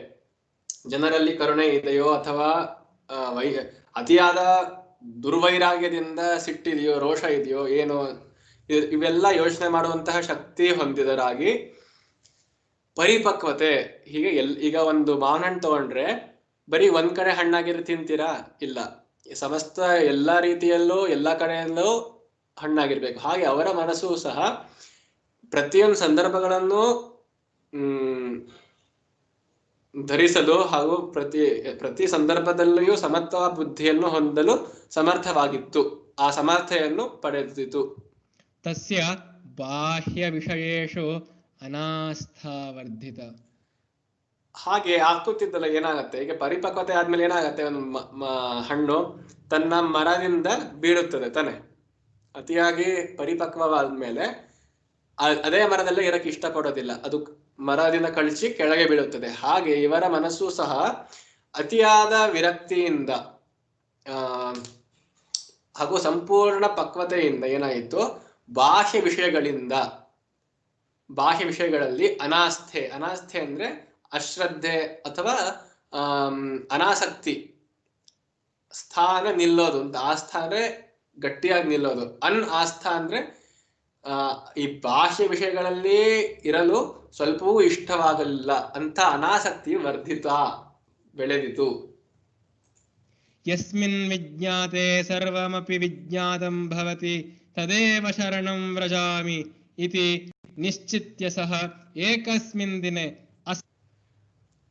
ಜನರಲ್ಲಿ ಕರುಣೆ ಇದೆಯೋ ಅಥವಾ ಅತಿಯಾದ ದುರ್ವೈರಾಗ್ಯದಿಂದ ಸಿಟ್ಟಿದೆಯೋ, ರೋಷ ಇದೆಯೋ ಏನೋ, ಇವೆಲ್ಲ ಯೋಚನೆ ಮಾಡುವಂತಹ ಶಕ್ತಿ ಹೊಂದಿದರಾಗಿ ಪರಿಪಕ್ವತೆ. ಹೀಗೆ ಈಗ ಒಂದು ಮಾವಿನ ಹಣ್ಣು ತಗೊಂಡ್ರೆ ಬರೀ ಒಂದ್ ಕಡೆ ಹಣ್ಣಾಗಿರೋ ತಿಂತೀರಾ? ಇಲ್ಲ, ಸಮಸ್ತ ಎಲ್ಲಾ ರೀತಿಯಲ್ಲೂ ಎಲ್ಲಾ ಕಡೆಯಲ್ಲೂ ಹಣ್ಣಾಗಿರ್ಬೇಕು. ಹಾಗೆ ಅವರ ಮನಸ್ಸು ಸಹ ಪ್ರತಿಯೊಂದು ಸಂದರ್ಭಗಳನ್ನು ಧರಿಸಲು ಹಾಗೂ ಪ್ರತಿ ಸಂದರ್ಭದಲ್ಲಿಯೂ ಸಮತ್ವ ಬುದ್ಧಿಯನ್ನು ಹೊಂದಲು ಸಮರ್ಥವಾಗಿತ್ತು. ಆ ಸಮರ್ಥೆಯನ್ನು ಪಡೆದಿತು. ತಸ್ಯ ಬಾಹ್ಯ ವಿಷಯೇಷು ಅನಾಸ್ಥಾವರ್ಧಿತ. ಹಾಗೆ ಆಗ್ತಿದ್ದಲ್ಲ ಏನಾಗತ್ತೆ, ಈಗ ಪರಿಪಕ್ವತೆ ಆದ್ಮೇಲೆ ಏನಾಗತ್ತೆ, ಒಂದು ಹಣ್ಣು ತನ್ನ ಮರದಿಂದ ಬೀಳುತ್ತದೆ ತಾನೆ. ಅತಿಯಾಗಿ ಪರಿಪಕ್ವವಾದ್ಮೇಲೆ ಅದೇ ಮರದಲ್ಲೇ ಇರಕ್ಕೆ ಇಷ್ಟಪಡೋದಿಲ್ಲ, ಅದು ಮರದಿಂದ ಕಳಚಿ ಕೆಳಗೆ ಬೀಳುತ್ತದೆ. ಹಾಗೆ ಇವರ ಮನಸ್ಸು ಸಹ ಅತಿಯಾದ ವಿರಕ್ತಿಯಿಂದ ಹಾಗೂ ಸಂಪೂರ್ಣ ಪಕ್ವತೆಯಿಂದ ಏನಾಯಿತು, ಬಾಹ್ಯ ವಿಷಯಗಳಲ್ಲಿ ಅನಾಸ್ಥೆ ಅಂದ್ರೆ ಅಶ್ರದ್ಧೆ ಅಥವಾ ಅನಾಸಕ್ತಿ, ಸ್ಥಾನ ನಿಲ್ಲೋದು ಅಂತ. ಆಸ್ಥಾ ಅಂದ್ರೆ ಗಟ್ಟಿಯಾಗಿ ನಿಲ್ಲೋದು, ಆಸ್ಥಾ ಅಂದ್ರೆ ಈ ಬಾಹ್ಯ ವಿಷಯಗಳಲ್ಲಿ ಇರಲು ಸ್ವಲ್ಪವೂ ಇಷ್ಟವಾಗಲಿಲ್ಲ ಅಂತ ಅನಾಸಕ್ತಿ ಬೆಳೆದಿತು. ಯಸ್ಮಿನ್ ವಿಜ್ಞಾತೆ ಸರ್ವಮಪಿ ವಿಜ್ಞಾತಂ ಭವತಿ ತದೇವ ಶರಣಂ ವ್ರಜಾಮಿ ಇತಿ ನಿಶ್ಚಿತ್ಯ ಸಹ ಏಕಸ್ಮಿನ್ ದಿನೆ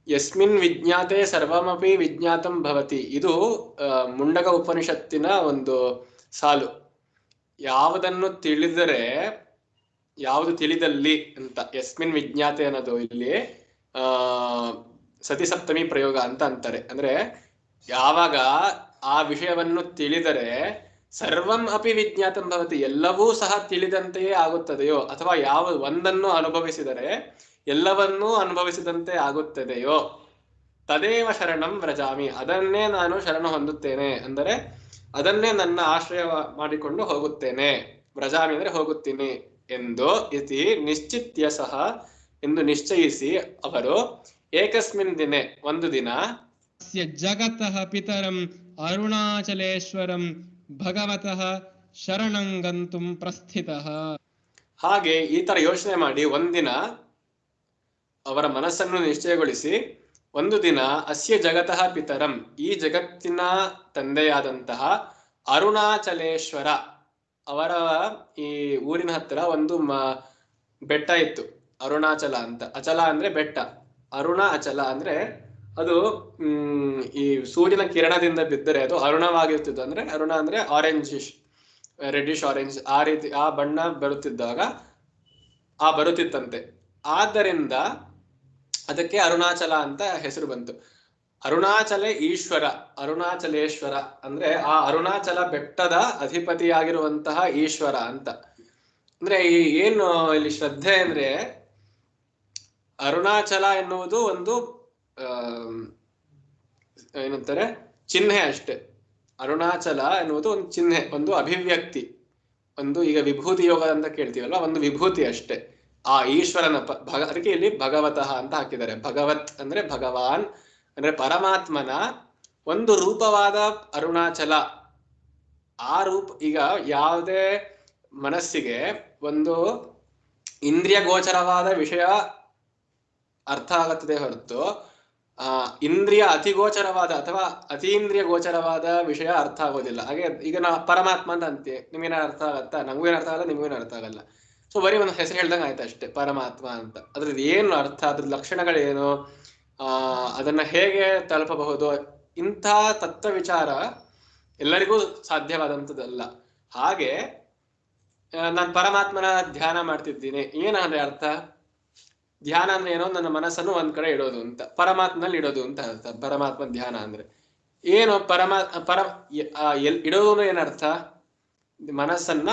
ಯಸ್ಮಿನ್ ವಿಜ್ಞಾತೆ ಸರ್ವಮಪಿ ವಿಜ್ಞಾತಂ ಭವತಿ, ಇದು ಮುಂಡಕ ಉಪನಿಷತ್ತಿನ ಒಂದು ಸಾಲು. ಯಾವುದನ್ನು ತಿಳಿದರೆ ಯಾವುದು ತಿಳಿದಲ್ಲಿ ಅಂತ. ಯಸ್ಮಿನ್ ವಿಜ್ಞಾತೆ ಅನ್ನೋದು ಇಲ್ಲಿ ಸತಿ ಸಪ್ತಮಿ ಪ್ರಯೋಗ ಅಂತ ಅಂತಾರೆ. ಅಂದ್ರೆ ಯಾವಾಗ ಆ ವಿಷಯವನ್ನು ತಿಳಿದರೆ ಸರ್ವಂ ಅಪಿ ವಿಜ್ಞಾತಂ ಭವತಿ, ಎಲ್ಲವೂ ಸಹ ತಿಳಿದಂತೆಯೇ ಆಗುತ್ತದೆಯೋ, ಅಥವಾ ಯಾವ ಒಂದನ್ನು ಅನುಭವಿಸಿದರೆ ಎಲ್ಲವನ್ನೂ ಅನುಭವಿಸಿದಂತೆ ಆಗುತ್ತದೆಯೋ, ತದೇವ ಶರಣಂ ವ್ರಜಾಮಿ, ಅದನ್ನೇ ನಾನು ಶರಣ ಹೊಂದುತ್ತೇನೆ, ಅಂದರೆ ಅದನ್ನೇ ನನ್ನ ಆಶ್ರಯ ಮಾಡಿಕೊಂಡು ಹೋಗುತ್ತೇನೆ. ವ್ರಜಾಮಿ ಅಂದ್ರೆ ಹೋಗುತ್ತೀನಿ ಎಂದು ಇತಿ ನಿಶ್ಚಿತ್ಯ ಸಹ ಎಂದು ನಿಶ್ಚಯಿಸಿ ಅವರು ಏಕಸ್ಮಿನ್ ದಿನೆ ಒಂದು ದಿನ ಜಗತಃ ಪಿತರಂ ಅರುಣಾಚಲೇಶ್ವರಂ ಭಗವತಃ ಶರಣಂ ಗಂತುಂ ಪ್ರಸ್ಥಿತಃ. ಹಾಗೆ ಈ ತರ ಯೋಚನೆ ಮಾಡಿ ಒಂದಿನ ಅವರ ಮನಸ್ಸನ್ನು ನಿಶ್ಚಯಗೊಳಿಸಿ ಒಂದು ದಿನ ಅಸ್ಯ ಜಗತಃ ಪಿತರಂ, ಈ ಜಗತ್ತಿನ ತಂದೆಯಾದಂತಹ ಅರುಣಾಚಲೇಶ್ವರ, ಅವರ ಈ ಊರಿನ ಹತ್ತಿರ ಒಂದು ಬೆಟ್ಟ ಇತ್ತು, ಅರುಣಾಚಲ ಅಂತ. ಅಚಲ ಅಂದ್ರೆ ಬೆಟ್ಟ, ಅರುಣ ಅಚಲ ಅಂದ್ರೆ ಅದು ಈ ಸೂರ್ಯನ ಕಿರಣದಿಂದ ಬಿದ್ದರೆ ಅದು ಅರುಣವಾಗಿರ್ತಿತ್ತು. ಅಂದ್ರೆ ಅರುಣ ಅಂದ್ರೆ ಆರೆಂಜಿಶ್, ರೆಡ್ಡಿಶ್ ಆರೆಂಜ್, ಆ ರೀತಿ ಆ ಬಣ್ಣ ಬರುತ್ತಿತ್ತಂತೆ. ಆದ್ದರಿಂದ ಅದಕ್ಕೆ ಅರುಣಾಚಲ ಅಂತ ಹೆಸರು ಬಂತು. ಅರುಣಾಚಲೇಶ್ವರ ಅಂದ್ರೆ ಆ ಅರುಣಾಚಲ ಬೆಟ್ಟದ ಅಧಿಪತಿಯಾಗಿರುವಂತಹ ಈಶ್ವರ ಅಂತ. ಅಂದ್ರೆ ಏನು ಇಲ್ಲಿ ಶ್ರದ್ಧೆ ಅಂದ್ರೆ, ಅರುಣಾಚಲ ಎನ್ನುವುದು ಒಂದು ಏನಂತಾರೆ ಚಿಹ್ನೆ ಅಷ್ಟೆ. ಅರುಣಾಚಲ ಎನ್ನುವುದು ಒಂದು ಚಿಹ್ನೆ, ಒಂದು ಅಭಿವ್ಯಕ್ತಿ, ಒಂದು ಈಗ ವಿಭೂತಿ ಯೋಗ ಅಂತ ಕೇಳ್ತೀವಲ್ಲ, ಒಂದು ವಿಭೂತಿ ಅಷ್ಟೆ. ಆ ಈಶ್ವರನ ಅದಕ್ಕೆ ಇಲ್ಲಿ ಭಗವತಃ ಅಂತ ಹಾಕಿದ್ದಾರೆ. ಭಗವತ್ ಅಂದ್ರೆ ಭಗವಾನ್, ಅಂದ್ರೆ ಪರಮಾತ್ಮನ ಒಂದು ರೂಪವಾದ ಅರುಣಾಚಲ. ಆ ರೂಪ, ಈಗ ಯಾವುದೇ ಮನಸ್ಸಿಗೆ ಒಂದು ಇಂದ್ರಿಯ ಗೋಚರವಾದ ವಿಷಯ ಅರ್ಥ ಆಗುತ್ತದೆ ಹೊರತು ಇಂದ್ರಿಯ ಅತಿಗೋಚರವಾದ ಅಥವಾ ಅತೀಂದ್ರಿಯ ಗೋಚರವಾದ ವಿಷಯ ಅರ್ಥ ಆಗೋದಿಲ್ಲ. ಹಾಗೆ ಈಗ ನಾ ಪರಮಾತ್ಮ ಅಂತ ಅಂತೀವಿ, ನಿಮ್ಗೇನ ಅರ್ಥ ಆಗತ್ತಾ? ನಮಗೇನು ಅರ್ಥ ಆಗಲ್ಲ, ನಿಮ್ಗೇನು ಅರ್ಥ ಆಗಲ್ಲ. ಸೊ ಬರೀ ಒಂದು ಹೆಸರು ಹೇಳ್ದಂಗೆ ಆಯ್ತು ಅಷ್ಟೇ, ಪರಮಾತ್ಮ ಅಂತ. ಅದ್ರದ್ದು ಏನು ಅರ್ಥ, ಅದ್ರ ಲಕ್ಷಣಗಳೇನು, ಅದನ್ನ ಹೇಗೆ ತಲುಪಬಹುದು, ಇಂಥ ತತ್ವ ವಿಚಾರ ಎಲ್ಲರಿಗೂ ಸಾಧ್ಯವಾದಂಥದ್ದಲ್ಲ. ಹಾಗೆ ನಾನು ಪರಮಾತ್ಮನ ಧ್ಯಾನ ಮಾಡ್ತಿದ್ದೀನಿ, ಏನಂದ್ರೆ ಅರ್ಥ? ಧ್ಯಾನ ಅಂದ್ರೆ ಏನೋ, ನನ್ನ ಮನಸ್ಸನ್ನು ಒಂದ್ ಕಡೆ ಇಡೋದು ಅಂತ, ಪರಮಾತ್ಮನಲ್ಲಿ ಇಡೋದು ಅಂತ ಅರ್ಥ. ಪರಮಾತ್ಮ ಧ್ಯಾನ ಅಂದ್ರೆ ಏನು? ಇಡೋದು ಏನರ್ಥ? ಮನಸ್ಸನ್ನ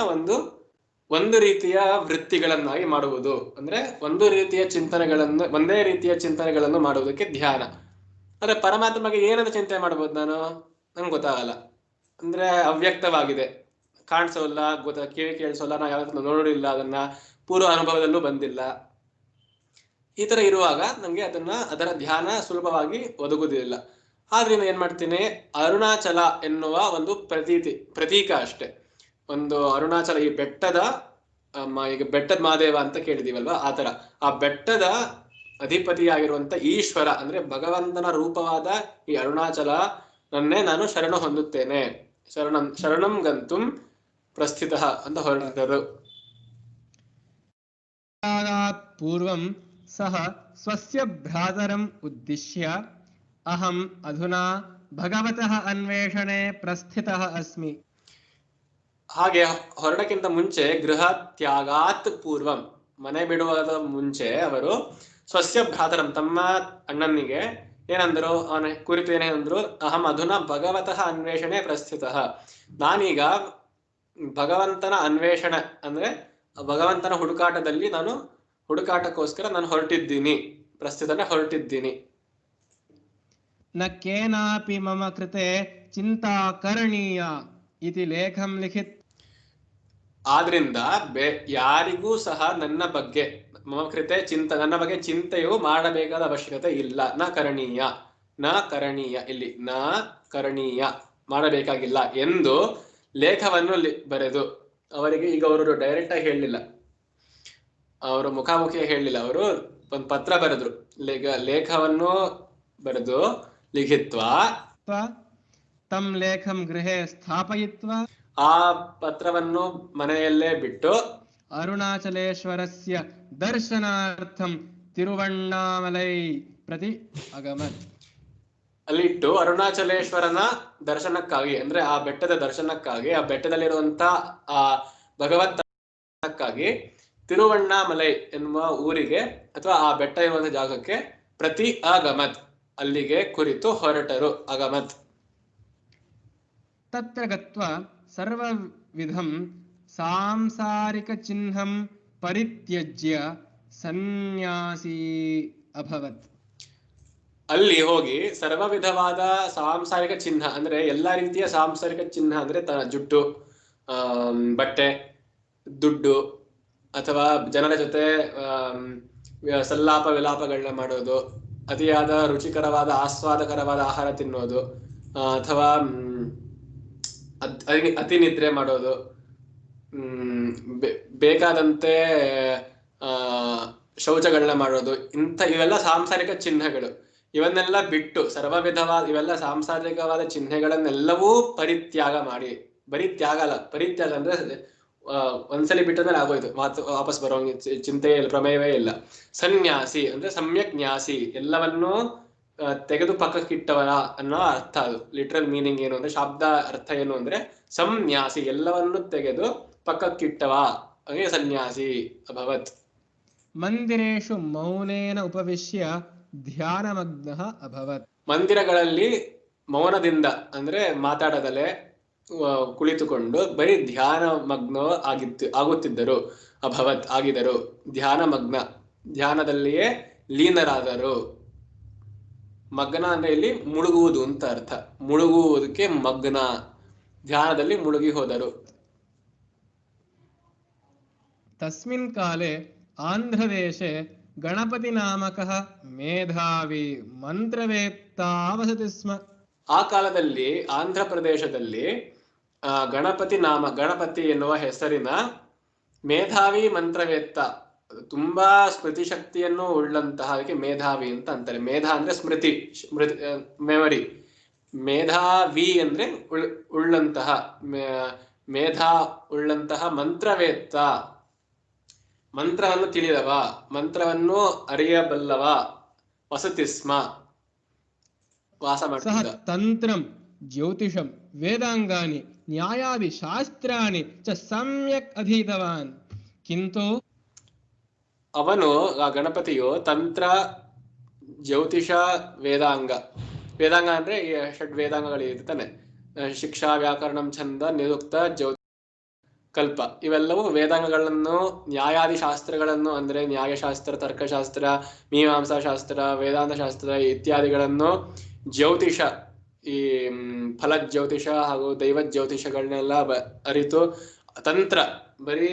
ಒಂದು ರೀತಿಯ ವೃತ್ತಿಗಳನ್ನಾಗಿ ಮಾಡುವುದು, ಅಂದ್ರೆ ಒಂದೇ ರೀತಿಯ ಚಿಂತನೆಗಳನ್ನು ಮಾಡುವುದಕ್ಕೆ ಧ್ಯಾನ. ಅಂದ್ರೆ ಪರಮಾತ್ಮಗೆ ಏನಂತ ಚಿಂತನೆ ಮಾಡ್ಬೋದು ನಾನು? ನಂಗೆ ಗೊತ್ತಾಗಲ್ಲ, ಅಂದ್ರೆ ಅವ್ಯಕ್ತವಾಗಿದೆ, ಕಾಣಿಸೋಲ್ಲ, ಕಿವಿ ಕೇಳಿಸೋಲ್ಲ, ನಾ ಯಾವತ್ತೂ ನೋಡಿಲ್ಲ, ಅದನ್ನ ಪೂರ್ವ ಅನುಭವದಲ್ಲೂ ಬಂದಿಲ್ಲ. ಈ ತರ ಇರುವಾಗ ನಂಗೆ ಅದರ ಧ್ಯಾನ ಸುಲಭವಾಗಿ ಒದಗುವುದಿಲ್ಲ. ಆದ್ರಿಂದ ಏನ್ ಮಾಡ್ತೀನಿ, ಅರುಣಾಚಲ ಎನ್ನುವ ಒಂದು ಪ್ರತೀಕ ಅಷ್ಟೆ. ಒಂದು ಅರುಣಾಚಲ, ಈ ಬೆಟ್ಟದ ಈಗ ಬೆಟ್ಟದ ಮಹಾದೇವ ಅಂತ ಕೇಳಿದೀವಲ್ವಾ, ಆತರ ಆ ಬೆಟ್ಟದ ಅಧಿಪತಿಯಾಗಿರುವಂತ ಈಶ್ವರ ಅಂದ್ರೆ ಭಗವಂತನ ರೂಪವಾದ ಈ ಅರುಣಾಚಲ ನನ್ನೇ ನಾನು ಶರಣ ಹೊಂದುತ್ತೇನೆ, ಶರಣಂ ಗಂತುಂ ಪ್ರಸ್ಥಿತ ಅಂತ ಹೊರಟಿದ್ದರು. ಪೂರ್ವಂ ಸಹ ಸ್ವಸ್ಯ ಭ್ರಾತರಂ ಉದ್ದಿಶ್ಯ ಅಹಂ ಅಧುನಾ ಭಗವತಃ ಅನ್ವೇಷಣೆ ಪ್ರಸ್ಥಿತಃ ಅಸ್ಮಿ. ಹಾಗೆ ಹೊರಡಕ್ಕಿಂತ ಮುಂಚೆ ಗೃಹ ತ್ಯಾಗಾತ್ ಪೂರ್ವಂ, ಮನೆ ಬಿಡುವುದ ಮುಂಚೆ ಅವರು ಸ್ವಸ್ಯ ಭ್ರಾತರಂ ತಮ್ಮ ಅಣ್ಣನಿಗೆ ಏನಂದ್ರು, ಅವನ ಕುರಿತು ಏನೇನಂದ್ರು, ಅಹಂ ಅಧುನಾ ಭಗವತಃ ಅನ್ವೇಷಣೆ ಪ್ರಸ್ಥಿತಃ, ನಾನೀಗ ಭಗವಂತನ ಅನ್ವೇಷಣೆ ಅಂದ್ರೆ ಭಗವಂತನ ಹುಡುಕಾಟಕ್ಕೋಸ್ಕರ ನಾನು ಹೊರಟಿದ್ದೀನಿ, ಪ್ರಸ್ಥಿತನೇ ಹೊರಟಿದ್ದೀನಿ. ನ ಕೇನಾಪಿ ಮಮ ಕೃತೆ ಚಿಂತಾ ಕರಣೀಯ ಇತಿ ಲೇಖಂ ಲಿಖಿತ್. ಆದ್ರಿಂದ ಯಾರಿಗೂ ಸಹ ನನ್ನ ಬಗ್ಗೆ ಮಮ ಕೃತೆ ನನ್ನ ಬಗ್ಗೆ ಚಿಂತೆಯು ಮಾಡಬೇಕಾದ ಅವಶ್ಯಕತೆ ಇಲ್ಲ. ನ ಕರಣೀಯ ಇಲ್ಲಿ ನ ಕರಣೀಯ ಮಾಡಬೇಕಾಗಿಲ್ಲ ಎಂದು ಲೇಖವನ್ನು ಬರೆದು ಅವರಿಗೆ, ಈಗ ಅವರು ಡೈರೆಕ್ಟ್ ಆಗಿ ಹೇಳಲಿಲ್ಲ, ಅವರು ಮುಖಾಮುಖಿಯಾಗಿ ಹೇಳಲಿಲ್ಲ, ಅವರು ಒಂದು ಪತ್ರ ಬರೆದ್ರು, ಲೇಖವನ್ನು ಬರೆದು ಲಿಖಿತ್ವಾ ತಂ ಲೇಖಂ ಗೃಹೇ ಸ್ಥಾಪಯಿತ್ವಾ, ಆ ಪತ್ರವನ್ನು ಮನೆಯಲ್ಲೇ ಬಿಟ್ಟು ಅರುಣಾಚಲೇಶ್ವರಸ್ಯ ದರ್ಶನಾರ್ಥಂ ತಿರುವಣ್ಣಾಮಲೈ ಪ್ರತಿ ಅಗಮತ್. ಅಲ್ಲಿಟ್ಟು ಅರುಣಾಚಲೇಶ್ವರನ ದರ್ಶನಕ್ಕಾಗಿ, ಅಂದ್ರೆ ಆ ಬೆಟ್ಟದ ದರ್ಶನಕ್ಕಾಗಿ, ಆ ಬೆಟ್ಟದಲ್ಲಿರುವಂತ ಆ ಭಗವಂತಕ್ಕಾಗಿ ತಿರುವಣ್ಣಾಮಲೈ ಎನ್ನುವ ಊರಿಗೆ ಅಥವಾ ಆ ಬೆಟ್ಟ ಇರುವಂತಹ ಜಾಗಕ್ಕೆ ಪ್ರತಿ ಅಗಮತ್ ಅಲ್ಲಿಗೆ ಕುರಿತು ಹೊರಟರು. ಅಗಮತ್ ತತ್ರ ಗತ್ವಾ ಸರ್ವವಿಧಂ ಸಾಂಸಾರಿಕ ಚಿಹ್ನಂ ಪರಿತ್ಯಜ್ಯ ಸನ್ಯಾಸಿ ಅಭವತ್. ಅಲ್ಲಿ ಹೋಗಿ ಸರ್ವ ವಿಧವಾದ ಸಾಂಸಾರಿಕ ಚಿಹ್ನ ಅಂದ್ರೆ ಎಲ್ಲಾ ರೀತಿಯ ಸಾಂಸಾರಿಕ ಚಿಹ್ನ ಅಂದ್ರೆ ಜುಟ್ಟು, ಬಟ್ಟೆ, ದುಡ್ಡು ಅಥವಾ ಜನರ ಜೊತೆ ಸಲ್ಲಾಪ ವಿಲಾಪಗಳನ್ನ ಮಾಡೋದು, ಅತಿಯಾದ ರುಚಿಕರವಾದ ಆಸ್ವಾದಕರವಾದ ಆಹಾರ ತಿನ್ನೋದು, ಅಥವಾ ಅತಿ ನಿದ್ರೆ ಮಾಡೋದು, ಬೇಕಾದಂತೆ ಶೌಚಗಳನ್ನ ಮಾಡೋದು, ಇವೆಲ್ಲ ಸಾಂಸಾರಿಕ ಚಿಹ್ನೆಗಳು. ಇವನ್ನೆಲ್ಲ ಬಿಟ್ಟು ಇವೆಲ್ಲ ಸಾಂಸಾರಿಕವಾದ ಚಿಹ್ನೆಗಳನ್ನೆಲ್ಲವೂ ಪರಿತ್ಯಾಗ ಮಾಡಿ, ಬರೀ ತ್ಯಾಗ ಅಲ್ಲ, ಪರಿತ್ಯಾಗ ಅಂದ್ರೆ ಒಂದ್ಸಲಿ ಬಿಟ್ಟಂದ್ರೆ ಆಗೋಯ್ತು, ವಾಪಸ್ ಬರೋ ಚಿಂತೆ ಇಲ್ಲ, ಪ್ರಮೇಯವೇ ಇಲ್ಲ. ಸನ್ಯಾಸಿ ಅಂದ್ರೆ ಸಮ್ಯಕ್ ನ್ಯಾಸಿ, ಎಲ್ಲವನ್ನೂ ತೆಗೆದು ಪಕ್ಕಕ್ಕಿಟ್ಟವರ ಅನ್ನೋ ಅರ್ಥ. ಅದು ಲಿಟ್ರಲ್ ಮೀನಿಂಗ್ ಏನು ಅಂದ್ರೆ, ಶಾಬ್ದ ಅರ್ಥ ಏನು ಅಂದ್ರೆ ಸಂನ್ಯಾಸಿ, ಎಲ್ಲವನ್ನು ತೆಗೆದು ಪಕ್ಕಕ್ಕಿಟ್ಟವ, ಹಾಗೆ ಸನ್ಯಾಸಿ ಅಭವತ್. ಮಂದಿರೇಶು ಮೌನೇನ ಉಪವಿಶ್ಯ ಧ್ಯಾನಮಗ್ನಃ ಅಭವತ್. ಮಂದಿರಗಳಲ್ಲಿ ಮೌನದಿಂದ ಅಂದ್ರೆ ಮಾತಾಡದಲೆ ಕುಳಿತುಕೊಂಡು ಬರೀ ಧ್ಯಾನ ಮಗ್ನ ಆಗುತ್ತಿದ್ದರು. ಅಭವತ್ ಆಗಿದರು. ಧ್ಯಾನ ಮಗ್ನ ಧ್ಯಾನದಲ್ಲಿಯೇ ಲೀನರಾದರು. ಮಗ್ನ ಅಂದ್ರೆ ಇಲ್ಲಿ ಮುಳುಗುವುದು ಅಂತ ಅರ್ಥ. ಮುಳುಗುವುದಕ್ಕೆ ಮಗ್ನ, ಧ್ಯಾನದಲ್ಲಿ ಮುಳುಗಿ ಹೋದರು. ತಸ್ಮಿನ್ ಕಾಲೇ ಆಂಧ್ರದೇಶೆ ಗಣಪತಿ ನಾಮಕಃ ಮೇಧಾವಿ ಮಂತ್ರವೇತ್ತಾ ವಸತಿ ಸ್ಮ. ಆ ಕಾಲದಲ್ಲಿ ಆಂಧ್ರ ಪ್ರದೇಶದಲ್ಲಿ ಗಣಪತಿ ಎನ್ನುವ ಹೆಸರಿನ ಮೇಧಾವಿ ಮಂತ್ರವೇತ್ತ, ತುಂಬಾ ಸ್ಮೃತಿ ಶಕ್ತಿಯನ್ನು ಉಳ್ಳಂತಹ, ಅದಕ್ಕೆ ಮೇಧಾವಿ ಅಂತ ಅಂತಾರೆ. ಮೇಧಾ ಅಂದ್ರೆ ಸ್ಮೃತಿ, ಮೆಮೊರಿ. ಮೇಧಾವಿ ಅಂದ್ರೆ ಉಳ್ಳಂತಹ, ಮೇಧಾ ಉಳ್ಳಂತಹ ಮಂತ್ರವೇತ್ತ, ಮಂತ್ರವನ್ನು ತಿಳಿದವ, ಮಂತ್ರವನ್ನು ಅರಿಯಬಲ್ಲವ, ವಸತಿ ಸ್ಮ ವಾಸ ಮಾಡ್ತಿದ್ದ. ತಂತ್ರಂ ಜ್ಯೋತಿಷಂ ವೇದಾಂಗಾನಿ ನ್ಯಾಯಾದಿ ಶಾಸ್ತ್ರಾಣಿ ಚ ಸಮ್ಯಕ್ ಅಧೀತವಾನ್. ಕಿಂತು ಅವನು, ಆ ಗಣಪತಿಯು, ತಂತ್ರ, ಜ್ಯೋತಿಷ, ವೇದಾಂಗ ಅಂದ್ರೆ ಈ ಷಡ್ ವೇದಾಂಗಗಳಿರ್ತಾನೆ, ಶಿಕ್ಷಾ, ವ್ಯಾಕರಣಂ, ಛಂದ, ನಿರುಕ್ತ, ಜ್ಯೋತಿ, ಕಲ್ಪ, ಇವೆಲ್ಲವೂ ವೇದಾಂಗಗಳನ್ನು, ನ್ಯಾಯಾದಿ ಶಾಸ್ತ್ರಗಳನ್ನು ಅಂದ್ರೆ ನ್ಯಾಯಶಾಸ್ತ್ರ, ತರ್ಕಶಾಸ್ತ್ರ, ಮೀಮಾಂಸಾ ಶಾಸ್ತ್ರ, ವೇದಾಂತ ಶಾಸ್ತ್ರ ಇತ್ಯಾದಿಗಳನ್ನು, ಜ್ಯೋತಿಷ, ಈ ಫಲ ಜ್ಯೋತಿಷ ಹಾಗೂ ದೈವ ಜ್ಯೋತಿಷಗಳನ್ನೆಲ್ಲ ಅರಿತು, ತಂತ್ರ ಬರೀ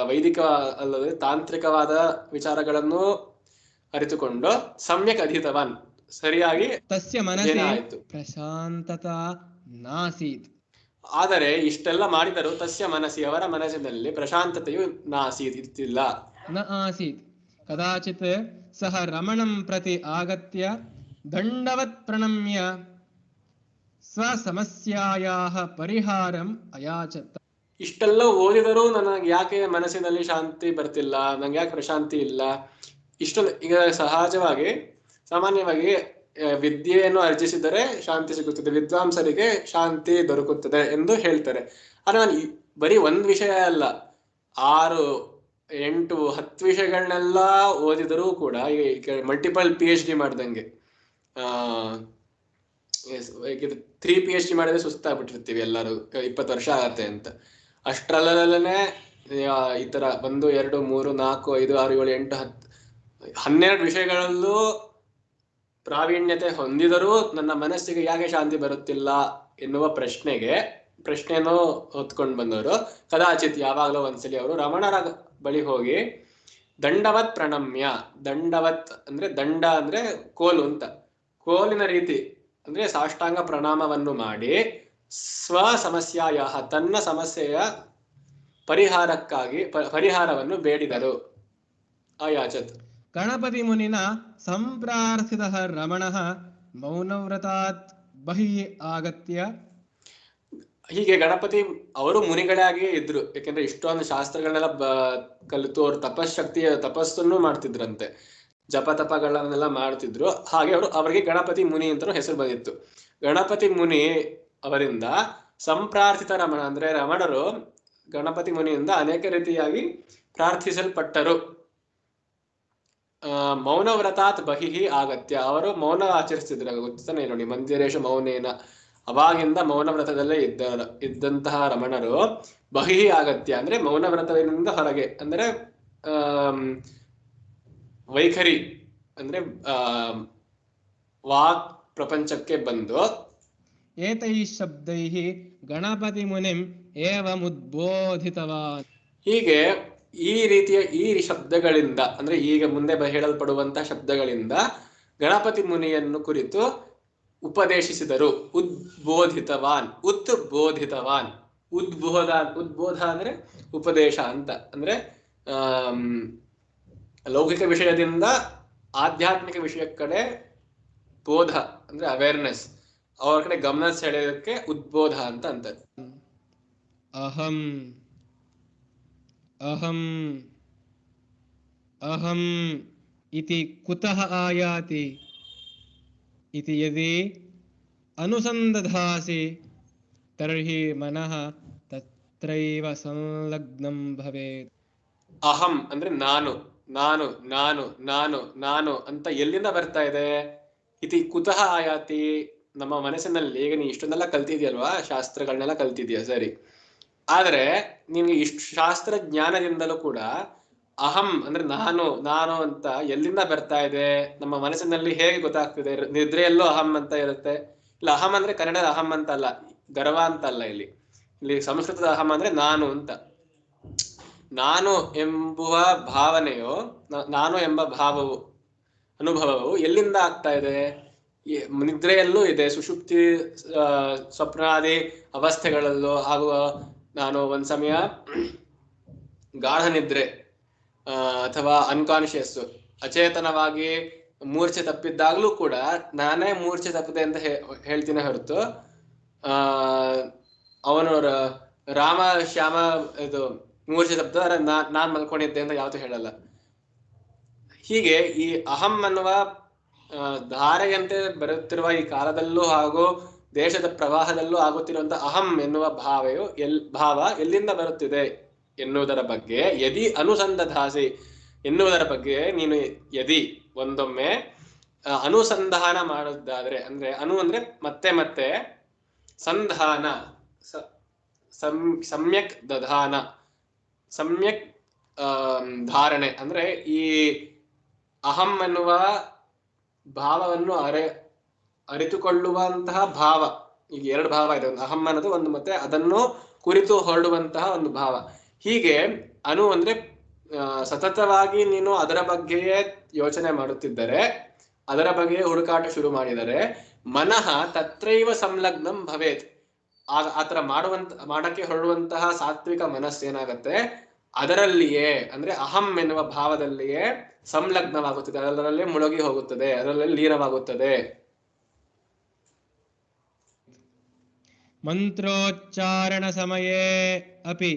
ವೈದಿಕ ಅಲ್ಲದೆ ತಾಂತ್ರಿಕವಾದ ವಿಚಾರಗಳನ್ನು ಅರಿತುಕೊಂಡು, ಸಮ್ಯಕ್ ಅಧೀತವಾನ್ ಸರಿಯಾಗಿ ತಸ್ಯ ಮನಸ್ಸೇ ಪ್ರಶಾಂತತಾ ನಾಸೀತ್. ಆದರೆ ಇಷ್ಟೆಲ್ಲ ಮಾಡಿದರೂ ತಸ್ಯ ಮನಸ್ಸಿ, ಅವರ ಮನಸ್ಸಿನಲ್ಲಿ ಪ್ರಶಾಂತತೆಯು ನಾಸೀತ್ ಇರ್ತಿಲ್ಲ. ನ ಆಸೀತ್. ಕದಾಚಿತ್ ಸಹ ರಮಣಂ ಪ್ರತಿ ಆಗತ್ಯ ದಂಡವತ್ ಪ್ರಣಮ್ಯ ಸ್ವಸಮಸ್ಯಾಯಾಹ ಪರಿಹಾರಂ ಅಯಾಚತ. ಇಷ್ಟೆಲ್ಲ ಓದಿದರೂ ನನಗೆ ಯಾಕೆ ಮನಸ್ಸಿನಲ್ಲಿ ಶಾಂತಿ ಬರ್ತಿಲ್ಲ, ನಂಗೆ ಯಾಕೆ ಪ್ರಶಾಂತಿ ಇಲ್ಲ, ಇಷ್ಟೊಂದು. ಈಗ ಸಹಜವಾಗಿ ಸಾಮಾನ್ಯವಾಗಿ ವಿದ್ಯೆಯನ್ನು ಅರ್ಜಿಸಿದರೆ ಶಾಂತಿ ಸಿಗುತ್ತದೆ, ವಿದ್ವಾಂಸರಿಗೆ ಶಾಂತಿ ದೊರಕುತ್ತದೆ ಎಂದು ಹೇಳ್ತಾರೆ. ಆದ್ರೆ ನಾನು ಬರೀ ಒಂದ್ ವಿಷಯ ಅಲ್ಲ, 6 10 ವಿಷಯಗಳನ್ನೆಲ್ಲ ಓದಿದರೂ ಕೂಡ ಈಗ ಮಲ್ಟಿಪಲ್ PhD ಮಾಡ್ದಂಗೆ 3 PhD ಮಾಡಿದ್ರೆ ಸುಸ್ತಾಗ್ಬಿಟ್ಟಿರ್ತೀವಿ ಎಲ್ಲರೂ, 20 ವರ್ಷ ಆಗತ್ತೆ ಅಂತ. ಅಷ್ಟ್ರಲ್ಲೇ ಈ ತರ 1 2 3 4 5 6 7 8 10 12 ವಿಷಯಗಳಲ್ಲೂ ಪ್ರಾವೀಣ್ಯತೆ ಹೊಂದಿದರೂ ನನ್ನ ಮನಸ್ಸಿಗೆ ಯಾಕೆ ಶಾಂತಿ ಬರುತ್ತಿಲ್ಲ ಎನ್ನುವ ಪ್ರಶ್ನೆಯನ್ನು ಹೊತ್ಕೊಂಡು ಬಂದವರು ಕದಾಚಿತ್ ಯಾವಾಗಲೂ ಒಂದ್ಸಲಿ ಅವರು ರಮಣರ ಬಳಿ ಹೋಗಿ ದಂಡವತ್ ಪ್ರಣಮ್ಯ, ದಂಡವತ್ ಅಂದ್ರೆ ದಂಡ ಅಂದ್ರೆ ಕೋಲು ಅಂತ, ಕೋಲಿನ ರೀತಿ ಅಂದ್ರೆ ಸಾಷ್ಟಾಂಗ ಪ್ರಣಾಮವನ್ನು ಮಾಡಿ ಸ್ವ ಸಮಸ್ಯಾಯ, ತನ್ನ ಸಮಸ್ಯೆಯ ಪರಿಹಾರಕ್ಕಾಗಿ ಪರಿಹಾರವನ್ನು ಬೇಡಿದರು. ಆಯಾಚತ್. ಗಣಪತಿ ಮುನಿನ ಸಂಪ್ರಾರ್ಥಿತ ರಮಣ ಮೌನವ್ರತಾತ್ ಬಹಿ ಆಗತ್ಯ. ಹೀಗೆ ಗಣಪತಿ ಅವರು ಮುನಿಗಳಾಗಿಯೇ ಇದ್ರು, ಯಾಕೆಂದ್ರೆ ಇಷ್ಟೊಂದು ಶಾಸ್ತ್ರಗಳನ್ನೆಲ್ಲ ಕಲಿತು ಅವರು ತಪಸ್ಸನ್ನು ಮಾಡ್ತಿದ್ರಂತೆ, ಜಪ ತಪಗಳನ್ನೆಲ್ಲ ಮಾಡ್ತಿದ್ರು. ಹಾಗೆ ಅವರಿಗೆ ಗಣಪತಿ ಮುನಿ ಅಂತಲೂ ಹೆಸರು ಬಂದಿತ್ತು. ಗಣಪತಿ ಮುನಿ ಅವರಿಂದ ಸಂಪ್ರಾರ್ಥಿತ ರಮಣ ಅಂದ್ರೆ ರಮಣರು ಗಣಪತಿ ಮುನಿಯಿಂದ ಅನೇಕ ರೀತಿಯಾಗಿ ಪ್ರಾರ್ಥಿಸಲ್ಪಟ್ಟರು. ಮೌನವ್ರತಾತ್ ಬಹಿಹಿ ಆಗತ್ಯ, ಅವರು ಮೌನ ಆಚರಿಸ್ತಿದ್ರು. ಗೊತ್ತಾನೆ ನೋಡಿ, ಮಂದಿರೇಶು ಮೌನೇನ, ಅವಾಗಿಂದ ಮೌನ ವ್ರತದಲ್ಲೇ ಇದ್ದಂತಹ ರಮಣರು ಬಹಿಹಿ ಆಗತ್ಯ ಅಂದ್ರೆ ಮೌನ ವ್ರತದಿಂದ ಹೊರಗೆ, ಅಂದ್ರೆ ವೈಖರಿ ಅಂದ್ರೆ ವಾಕ್ ಪ್ರಪಂಚಕ್ಕೆ ಬಂದು ಏತೈ ಶಬ್ದೈ ಗಣಪತಿ ಮುನಿಂ ಏವಮುದ್ಬೋಧಿತವಾನ್. ಹೀಗೆ ಈ ರೀತಿಯ ಈ ಶಬ್ದಗಳಿಂದ ಅಂದ್ರೆ ಈಗ ಮುಂದೆ ಹೇಳಲ್ಪಡುವಂತಹ ಶಬ್ದಗಳಿಂದ ಗಣಪತಿ ಮುನಿಯನ್ನು ಕುರಿತು ಉಪದೇಶಿಸಿದರು. ಉದ್ಬೋಧಿತವಾನ್, ಉದ್ಬೋಧ ಅಂದ್ರೆ ಉಪದೇಶ ಅಂತ, ಅಂದ್ರೆ ಲೌಕಿಕ ವಿಷಯದಿಂದ ಆಧ್ಯಾತ್ಮಿಕ ವಿಷಯ ಕಡೆ ಬೋಧ ಅಂದ್ರೆ ಅವೇರ್ನೆಸ್, ಅವ್ರ ಕಡೆ ಗಮನ ಸೆಳೆಯೋದಕ್ಕೆ ಉದ್ಬೋಧ ಅಂತ ಅಂತಾರೆ. ಅಹಂ ಅಹಂ ಅಹಂ ಇತಿ ಕುತಃ ಆಯಾತಿ ಇತಿ ಯದಿ ಅನುಸಂದಧಾಸಿ ತರ್ಹಿ ಮನಃ ತತ್ರೈವ ಸಂಲಗ್ನಂ ಭವೇತ್. ಅಹಂ ಅಂದ್ರೆ ನಾನು, ನಾನು ನಾನು ನಾನು ನಾನು ಅಂತ ಎಲ್ಲಿಂದ ಬರ್ತಾ ಇದೆ? ಇತಿ ಕುತಃ ಆಯಾತಿ, ನಮ್ಮ ಮನಸ್ಸಿನಲ್ಲಿ. ಈಗ ನೀ ಇಷ್ಟನ್ನೆಲ್ಲ ಕಲ್ತಿದ್ಯಲ್ವಾ, ಶಾಸ್ತ್ರಗಳನ್ನೆಲ್ಲ ಕಲ್ತಿದ್ಯಾ ಸರಿ, ಆದ್ರೆ ನಿನ್ಗೆ ಇಷ್ಟು ಶಾಸ್ತ್ರ ಜ್ಞಾನದಿಂದಲೂ ಕೂಡ ಅಹಂ ಅಂದ್ರೆ ನಾನು ನಾನು ಅಂತ ಎಲ್ಲಿಂದ ಬರ್ತಾ ಇದೆ? ನಮ್ಮ ಮನಸ್ಸಿನಲ್ಲಿ ಹೇಗೆ ಗೊತ್ತಾಗ್ತಿದೆ? ನಿದ್ರೆಯಲ್ಲೂ ಅಹಂ ಅಂತ ಇರುತ್ತೆ. ಇಲ್ಲ, ಅಹಂ ಅಂದ್ರೆ ಕನ್ನಡದ ಅಹಂ ಅಂತ ಅಲ್ಲ, ಗರ್ವ ಅಂತ ಅಲ್ಲ, ಇಲ್ಲಿ ಸಂಸ್ಕೃತದ ಅಹಂ ಅಂದ್ರೆ ನಾನು ಅಂತ. ನಾನು ಎಂಬುವ ಭಾವನೆಯು, ನಾನು ಎಂಬ ಭಾವವು, ಅನುಭವವು ಎಲ್ಲಿಂದ ಆಗ್ತಾ ಇದೆ? ನಿದ್ರೆಯಲ್ಲೂ ಇದೆ, ಸುಷುಪ್ತಿ ಸ್ವಪ್ನಾದಿ ಅವಸ್ಥೆಗಳಲ್ಲೂ ಆಗುವ. ನಾನು ಒಂದ್ ಸಮಯ ಗಾಢ ನಿದ್ರೆ ಅಥವಾ ಅನ್ಕಾನ್ಶಿಯಸ್ ಅಚೇತನವಾಗಿ ಮೂರ್ಛೆ ತಪ್ಪಿದ್ದಾಗ್ಲೂ ಕೂಡ ನಾನೇ ಮೂರ್ಛೆ ತಪ್ಪದೆ ಅಂತ ಹೇಳ್ತೀನಿ ಹೊರತು ಅವನು ರಾಮ ಶ್ಯಾಮ ಇದು ಮೂರ್ಛೆ ತಪ್ಪಿದ ನಾನ್ ಮಲ್ಕೊಂಡಿದ್ದೆ ಅಂತ ಯಾವತ್ತೂ ಹೇಳಲ್ಲ. ಹೀಗೆ ಈ ಅಹಂ ಅನ್ನುವ ಧಾರೆಯಂತೆ ಬರುತ್ತಿರುವ ಈ ಕಾಲದಲ್ಲೂ ಹಾಗೂ ದೇಶದ ಪ್ರವಾಹದಲ್ಲೂ ಆಗುತ್ತಿರುವಂತಹ ಅಹಂ ಎನ್ನುವ ಭಾವ ಎಲ್ಲಿಂದ ಬರುತ್ತಿದೆ ಎನ್ನುವುದರ ಬಗ್ಗೆ ಯದಿ ಅನುಸಂಧಾಸಿ ಎನ್ನುವುದರ ಬಗ್ಗೆ ನೀನು ಯದಿ ಒಂದೊಮ್ಮೆ ಅನುಸಂಧಾನ ಮಾಡುವುದಾದ್ರೆ, ಅಂದ್ರೆ ಅನು ಅಂದ್ರೆ ಮತ್ತೆ ಮತ್ತೆ, ಸಂಧಾನ ಸಮ್ಯಕ್ ದಧಾನ, ಸಮ್ಯಕ್ ಧಾರಣೆ ಅಂದ್ರೆ ಈ ಅಹಂ ಎನ್ನುವ ಭಾವವನ್ನು ಅರಿತುಕೊಳ್ಳುವಂತಹ ಭಾವ. ಈಗ 2 ಭಾವ ಇದೆ, ಒಂದು ಅಹಂ ಅನ್ನೋದು, ಒಂದು ಮತ್ತೆ ಅದನ್ನು ಕುರಿತು ಹೊರಡುವಂತಹ ಒಂದು ಭಾವ. ಹೀಗೆ ಅನು ಅಂದ್ರೆ ಸತತವಾಗಿ ನೀನು ಅದರ ಬಗ್ಗೆಯೇ ಯೋಚನೆ ಮಾಡುತ್ತಿದ್ದರೆ, ಅದರ ಬಗ್ಗೆ ಹುಡುಕಾಟ ಶುರು ಮಾಡಿದರೆ, ಮನಃ ತತ್ರೈವ ಸಂಲಗ್ನಂ ಭವೇತ್. ಆತರ ಮಾಡಕ್ಕೆ ಹೊರಡುವಂತಹ ಸಾತ್ವಿಕ ಮನಸ್ಸೇನಾಗತ್ತೆ, ಅದರಲ್ಲಿಯೇ ಅಂದ್ರೆ ಅಹಂ ಎನ್ನುವ ಭಾವದಲ್ಲಿಯೇ ಸಂಲಗ್ನವಾಗುತ್ತದೆ, ಅದರಲ್ಲೇ ಮುಳುಗಿ ಹೋಗುತ್ತದೆ, ಅದರಲ್ಲೇ ಲೀನವಾಗುತ್ತದೆ. ಮಂತ್ರೋಚ್ಚಾರಣ ಸಮಯೇ ಅಪಿ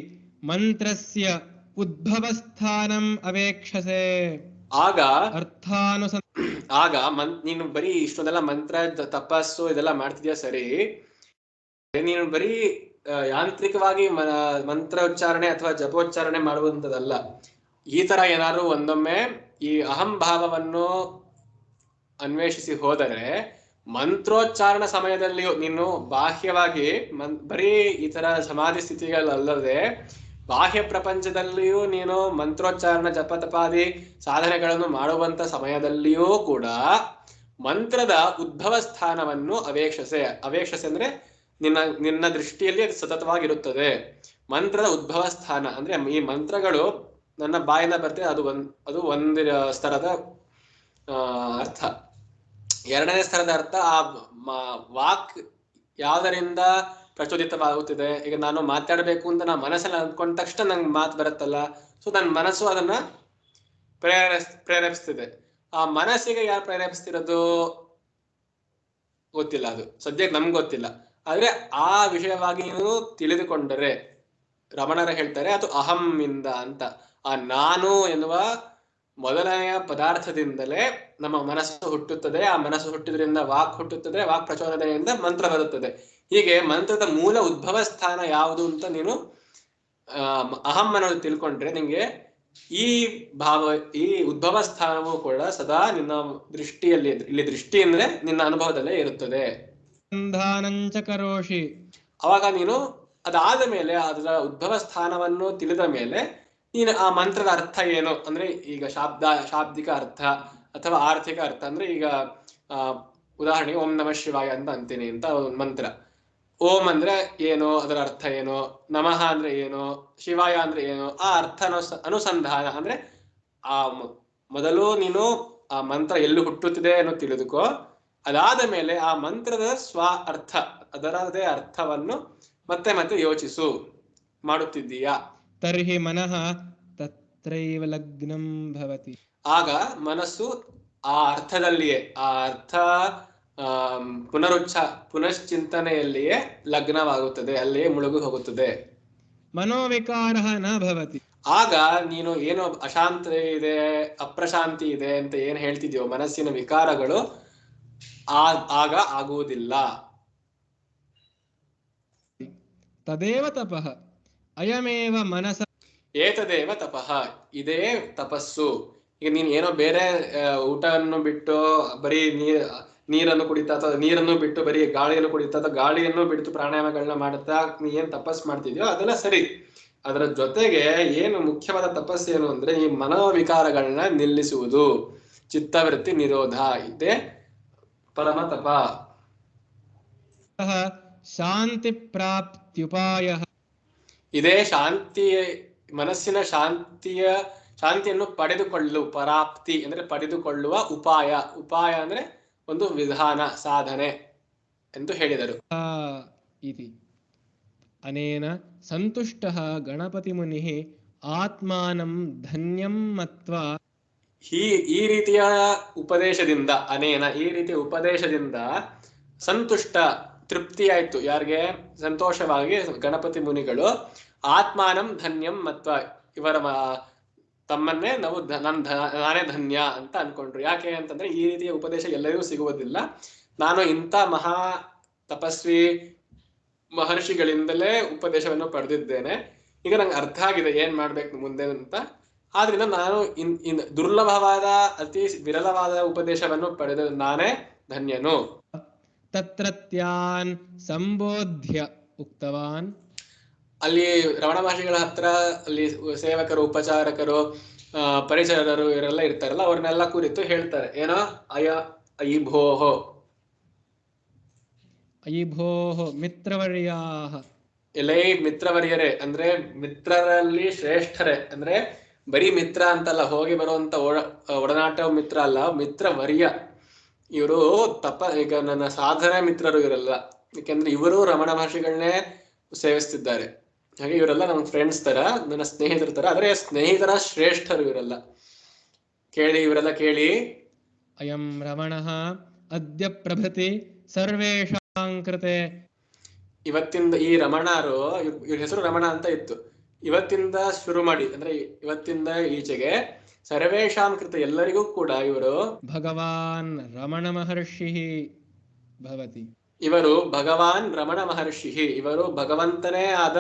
ಮಂತ್ರಸ್ಯ ಉದ್ಭವಸ್ಥಾನಂ ಅವೇಕ್ಷಸೆ. ಆಗ ನೀನು ಬರೀ ಇಷ್ಟೊಂದೆಲ್ಲ ಮಂತ್ರ ತಪಸ್ಸು ಇದೆಲ್ಲ ಮಾಡ್ತಿದ್ಯಾ ಸರಿ, ನೀನು ಬರೀ ಯಾಂತ್ರಿಕವಾಗಿ ಮಂತ್ರ ಉಚ್ಚಾರಣೆ ಅಥವಾ ಜಪೋಚ್ಚಾರಣೆ ಮಾಡುವಂಥದ್ದಲ್ಲ. ಈ ತರ ಏನಾದ್ರು ಒಂದೊಮ್ಮೆ ಈ ಅಹಂ ಭಾವವನ್ನು ಅನ್ವೇಷಿಸಿ ಹೋದರೆ ಮಂತ್ರೋಚ್ಚಾರಣ ಸಮಯದಲ್ಲಿಯೂ ನೀನು ಬಾಹ್ಯವಾಗಿ ಬರೀ ಈ ತರ ಸಮಾಧಿ ಸ್ಥಿತಿಗಳಲ್ಲದೆ ಬಾಹ್ಯ ಪ್ರಪಂಚದಲ್ಲಿಯೂ ನೀನು ಮಂತ್ರೋಚ್ಚಾರಣ ಜಪತಪಾದಿ ಸಾಧನೆಗಳನ್ನು ಮಾಡುವಂತ ಸಮಯದಲ್ಲಿಯೂ ಕೂಡ ಮಂತ್ರದ ಉದ್ಭವ ಸ್ಥಾನವನ್ನು ಅವೇಕ್ಷಸೆ ಅಂದ್ರೆ ನಿನ್ನ ದೃಷ್ಟಿಯಲ್ಲಿ ಅದು ಸತತವಾಗಿರುತ್ತದೆ. ಮಂತ್ರದ ಉದ್ಭವ ಸ್ಥಾನ ಅಂದ್ರೆ ಈ ಮಂತ್ರಗಳು ನನ್ನ ಬಾಯಿಂದ ಬರ್ತದೆ, ಅದು ಒಂದು ಸ್ತರದ ಅರ್ಥ. ಎರಡನೇ ಸ್ತರದ ಅರ್ಥ ಆ ವಾಕ್ ಯಾವ್ದರಿಂದ ಪ್ರಚೋದಿತವಾಗುತ್ತಿದೆ. ಈಗ ನಾನು ಮಾತಾಡಬೇಕು ಅಂತ ನಾ ಮನಸ್ಸಲ್ಲಿ ಅಂದ್ಕೊಂಡ ತಕ್ಷಣ ನಂಗೆ ಮಾತು ಬರುತ್ತಲ್ಲ, ಸೊ ನನ್ನ ಮನಸ್ಸು ಅದನ್ನ ಪ್ರೇರೇಪಿಸ್ತಿದೆ. ಆ ಮನಸ್ಸಿಗೆ ಯಾರು ಪ್ರೇರೇಪಿಸ್ತಿರೋದು ಗೊತ್ತಿಲ್ಲ, ಅದು ಸದ್ಯಕ್ಕೆ ನಮ್ಗೆ ಗೊತ್ತಿಲ್ಲ. ಆದ್ರೆ ಆ ವಿಷಯವಾಗಿ ನೀವು ತಿಳಿದುಕೊಂಡರೆ ರಮಣರು ಹೇಳ್ತಾರೆ ಅದು ಅಹಂ ಇಂದ ಅಂತ. ಆ ನಾನು ಎನ್ನುವ ಮೊದಲನೆಯ ಪದಾರ್ಥದಿಂದಲೇ ನಮ್ಮ ಮನಸ್ಸು ಹುಟ್ಟುತ್ತದೆ. ಆ ಮನಸ್ಸು ಹುಟ್ಟಿದ್ರಿಂದ ವಾಕ್ ಹುಟ್ಟುತ್ತದೆ, ವಾಕ್ ಪ್ರಚೋದನೆಯಿಂದ ಮಂತ್ರ ಬರುತ್ತದೆ. ಹೀಗೆ ಮಂತ್ರದ ಮೂಲ ಉದ್ಭವ ಸ್ಥಾನ ಯಾವುದು ಅಂತ ನೀನು ಅಹಂ ಅನ್ನೋದು ತಿಳ್ಕೊಂಡ್ರೆ ನಿಂಗೆ ಈ ಉದ್ಭವ ಸ್ಥಾನವೂ ಕೂಡ ಸದಾ ನಿನ್ನ ದೃಷ್ಟಿಯಲ್ಲಿ, ಇಲ್ಲಿ ದೃಷ್ಟಿ ಅಂದ್ರೆ ನಿನ್ನ ಅನುಭವದಲ್ಲೇ ಇರುತ್ತದೆ. ಕರೋಷಿ, ಅವಾಗ ನೀನು ಅದಾದ ಮೇಲೆ ಅದರ ಉದ್ಭವ ಸ್ಥಾನವನ್ನು ತಿಳಿದ ಮೇಲೆ ನೀನು ಆ ಮಂತ್ರದ ಅರ್ಥ ಏನು ಅಂದ್ರೆ, ಈಗ ಶಾಬ್ದಿಕ ಅರ್ಥ ಅಥವಾ ಆರ್ಥಿಕ ಅರ್ಥ ಅಂದ್ರೆ, ಈಗ ಉದಾಹರಣೆಗೆ ಓಂ ನಮಃ ಶಿವಾಯ ಅಂತ ಅಂತೀನಿ ಅಂತ ಒಂದು ಮಂತ್ರ. ಓಂ ಅಂದ್ರೆ ಏನು, ಅದರ ಅರ್ಥ ಏನು, ನಮಃ ಅಂದ್ರೆ ಏನು, ಶಿವಾಯ ಅಂದ್ರೆ ಏನು, ಆ ಅರ್ಥ ಅನುಸಂಧಾನ ಅಂದ್ರೆ ಆ ಮೊದಲು ನೀನು ಆ ಮಂತ್ರ ಎಲ್ಲಿ ಹುಟ್ಟುತ್ತಿದೆ ಅನ್ನೋ ತಿಳಿದುಕೋ. ಅದಾದ ಮೇಲೆ ಆ ಮಂತ್ರದ ಅರ್ಥ, ಅದರದೇ ಅರ್ಥವನ್ನು ಮತ್ತೆ ಮತ್ತೆ ಯೋಚಿಸು. ಮಾಡುತ್ತಿದ್ದೀಯಾ? ತರ್ಹಿ ಮನಃ ತತ್ರೈವ ಲಗ್ನಂ ಭವತಿ. ಆಗ ಮನಸ್ಸು ಆ ಅರ್ಥದಲ್ಲಿಯೇ, ಆ ಅರ್ಥ ಪುನಶ್ಚಿಂತನೆಯಲ್ಲಿಯೇ ಲಗ್ನವಾಗುತ್ತದೆ, ಅಲ್ಲಿಯೇ ಮುಳುಗು ಹೋಗುತ್ತದೆ. ಮನೋವಿಕಾರ ನ ಭವತಿ. ಆಗ ನೀನು ಏನು ಅಶಾಂತಿ ಇದೆ, ಅಪ್ರಶಾಂತಿ ಇದೆ ಅಂತ ಏನ್ ಹೇಳ್ತಿದ್ಯೋ, ಮನಸ್ಸಿನ ವಿಕಾರಗಳು ಆಗ ಆಗುವುದಿಲ್ಲ. ತದೇವ ತಪಃ ಅಯಮೇವ ಮನಸ. ಏತದೇವ ತಪಃ, ಇದೇ ತಪಸ್ಸು. ಈಗ ನೀನ್ ಏನೋ ಬೇರೆ ಊಟವನ್ನು ಬಿಟ್ಟು ಬರೀ ನೀರನ್ನು ಕುಡಿತಾ, ಅಥವಾ ನೀರನ್ನು ಬಿಟ್ಟು ಬರೀ ಗಾಳಿಯನ್ನು ಕುಡಿತಾ, ಅಥವಾ ಗಾಳಿಯನ್ನು ಬಿಟ್ಟು ಪ್ರಾಣಾಯಾಮಗಳನ್ನ ಮಾಡುತ್ತಾ ನೀ ಏನ್ ತಪಸ್ ಮಾಡ್ತಿದ್ಯೋ ಅದೆಲ್ಲ ಸರಿ. ಅದರ ಜೊತೆಗೆ ಏನು ಮುಖ್ಯವಾದ ತಪಸ್ಸು ಏನು ಅಂದ್ರೆ ಈ ಮನೋವಿಕಾರಗಳನ್ನ ನಿಲ್ಲಿಸುವುದು, ಚಿತ್ತವೃತ್ತಿ ನಿರೋಧ. ಇದೇ ಪರಮ ತಪ. ಶಾಂತಿ ಪ್ರಾಪ್ತ್ಯುಪಾಯ, ಇದೇ ಶಾಂತಿ, ಮನಸ್ಸಿನ ಶಾಂತಿಯನ್ನು ಪರಾಪ್ತಿ ಅಂದ್ರೆ ಪಡೆದುಕೊಳ್ಳುವ ಉಪಾಯ. ಉಪಾಯ ಅಂದ್ರೆ ಒಂದು ವಿಧಾನ, ಸಾಧನೆ ಎಂದು ಹೇಳಿದರು. ಅನೇನ ಸಂತುಷ್ಟಃ ಗಣಪತಿ ಮುನಿಃ ಆತ್ಮಾನಂ ಧನ್ಯಂ ಮತ್ವಾ. ಈ ರೀತಿಯ ಉಪದೇಶದಿಂದ, ಈ ರೀತಿಯ ಉಪದೇಶದಿಂದ ಸಂತುಷ್ಟ, ತೃಪ್ತಿಯಾಯ್ತು. ಯಾರಿಗೆ? ಸಂತೋಷವಾಗಿ ಗಣಪತಿ ಮುನಿಗಳು ಆತ್ಮಾನಂ ಧನ್ಯಂ ಮತ್ವ, ಇವರ ತಮ್ಮನ್ನೇ ನಾವು ನಾನೇ ಧನ್ಯ ಅಂತ ಅನ್ಕೊಂಡ್ರು. ಯಾಕೆ ಅಂತಂದ್ರೆ ಈ ರೀತಿಯ ಉಪದೇಶ ಎಲ್ಲರಿಗೂ ಸಿಗುವುದಿಲ್ಲ. ನಾನು ಇಂಥ ಮಹಾ ತಪಸ್ವಿ ಮಹರ್ಷಿಗಳಿಂದಲೇ ಉಪದೇಶವನ್ನು ಪಡೆದಿದ್ದೇನೆ, ಈಗ ನಂಗೆ ಅರ್ಥ ಆಗಿದೆ ಏನ್ ಮಾಡ್ಬೇಕು ಮುಂದೆ ಅಂತ. ಆದ್ರಿಂದ ನಾನು ದುರ್ಲಭವಾದ, ಅತಿ ವಿರಳವಾದ ಉಪದೇಶವನ್ನು ಪಡೆದ ನಾನೇ ಧನ್ಯನು. ತತ್ರತ್ಯಾನ್ ಸಂಬೋಧ್ಯ ಉಕ್ತವಾನ್. ಅಲ್ಲಿ ರಮಣ ಮಹರ್ಷಿಗಳ ಹತ್ರ ಅಲ್ಲಿ ಸೇವಕರು, ಉಪಚಾರಕರು, ಪರಿಚರರು ಇವರೆಲ್ಲ ಇರ್ತಾರಲ್ಲ, ಅವ್ರನ್ನೆಲ್ಲ ಕುರಿತು ಹೇಳ್ತಾರೆ. ಏನೋ ಅಯಿಭೋಹೋ ಮಿತ್ರವರ್ಯಾಹ. ಎಲೈ ಮಿತ್ರವರ್ಯರೇ ಅಂದ್ರೆ ಮಿತ್ರರಲ್ಲಿ ಶ್ರೇಷ್ಠರೇ. ಅಂದ್ರೆ ಬರೀ ಮಿತ್ರ ಅಂತಲ್ಲ, ಹೋಗಿ ಬರುವಂತ ಒಡನಾಟ ಮಿತ್ರ ಅಲ್ಲ, ಮಿತ್ರವರ್ಯ. ಇವರು ಈಗ ನನ್ನ ಸಾಧನ ಮಿತ್ರರು ಇವರೆಲ್ಲ. ಯಾಕೆಂದ್ರೆ ಇವರು ರಮಣ ಮಹರ್ಷಿಗಳನ್ನೇ ಸೇವಿಸ್ತಿದ್ದಾರೆ. ಹಾಗೆ ಇವರೆಲ್ಲ ನನ್ನ ಫ್ರೆಂಡ್ಸ್ ತರ, ನನ್ನ ಸ್ನೇಹಿತರ ತರ. ಆದ್ರೆ ಸ್ನೇಹಿತರ ಶ್ರೇಷ್ಠರು ಇವರೆಲ್ಲ. ಇವರೆಲ್ಲ ಕೇಳಿ. ಅಯಂ ರಮಣಃ ಅದ್ಯ ಪ್ರಭೃತಿ ಸರ್ವೇಷಾಂ ಕೃತೆ. ಇವತ್ತಿಂದ ಈ ರಮಣರು, ಇವ್ರ ಹೆಸರು ರಮಣ ಅಂತ ಇತ್ತು, ಇವತ್ತಿಂದ ಶುರು ಮಾಡಿ ಅಂದ್ರೆ ಇವತ್ತಿಂದ ಈಚೆಗೆ ಸರ್ವೇಷಾಂ ಕೃತ ಎಲ್ಲರಿಗೂ ಕೂಡ ಇವರು ಭಗವಾನ್ ರಮಣ ಮಹರ್ಷಿ ಭವತಿ. ಇವರು ಭಗವಾನ್ ರಮಣ ಮಹರ್ಷಿ, ಇವರು ಭಗವಂತನೇ ಆದ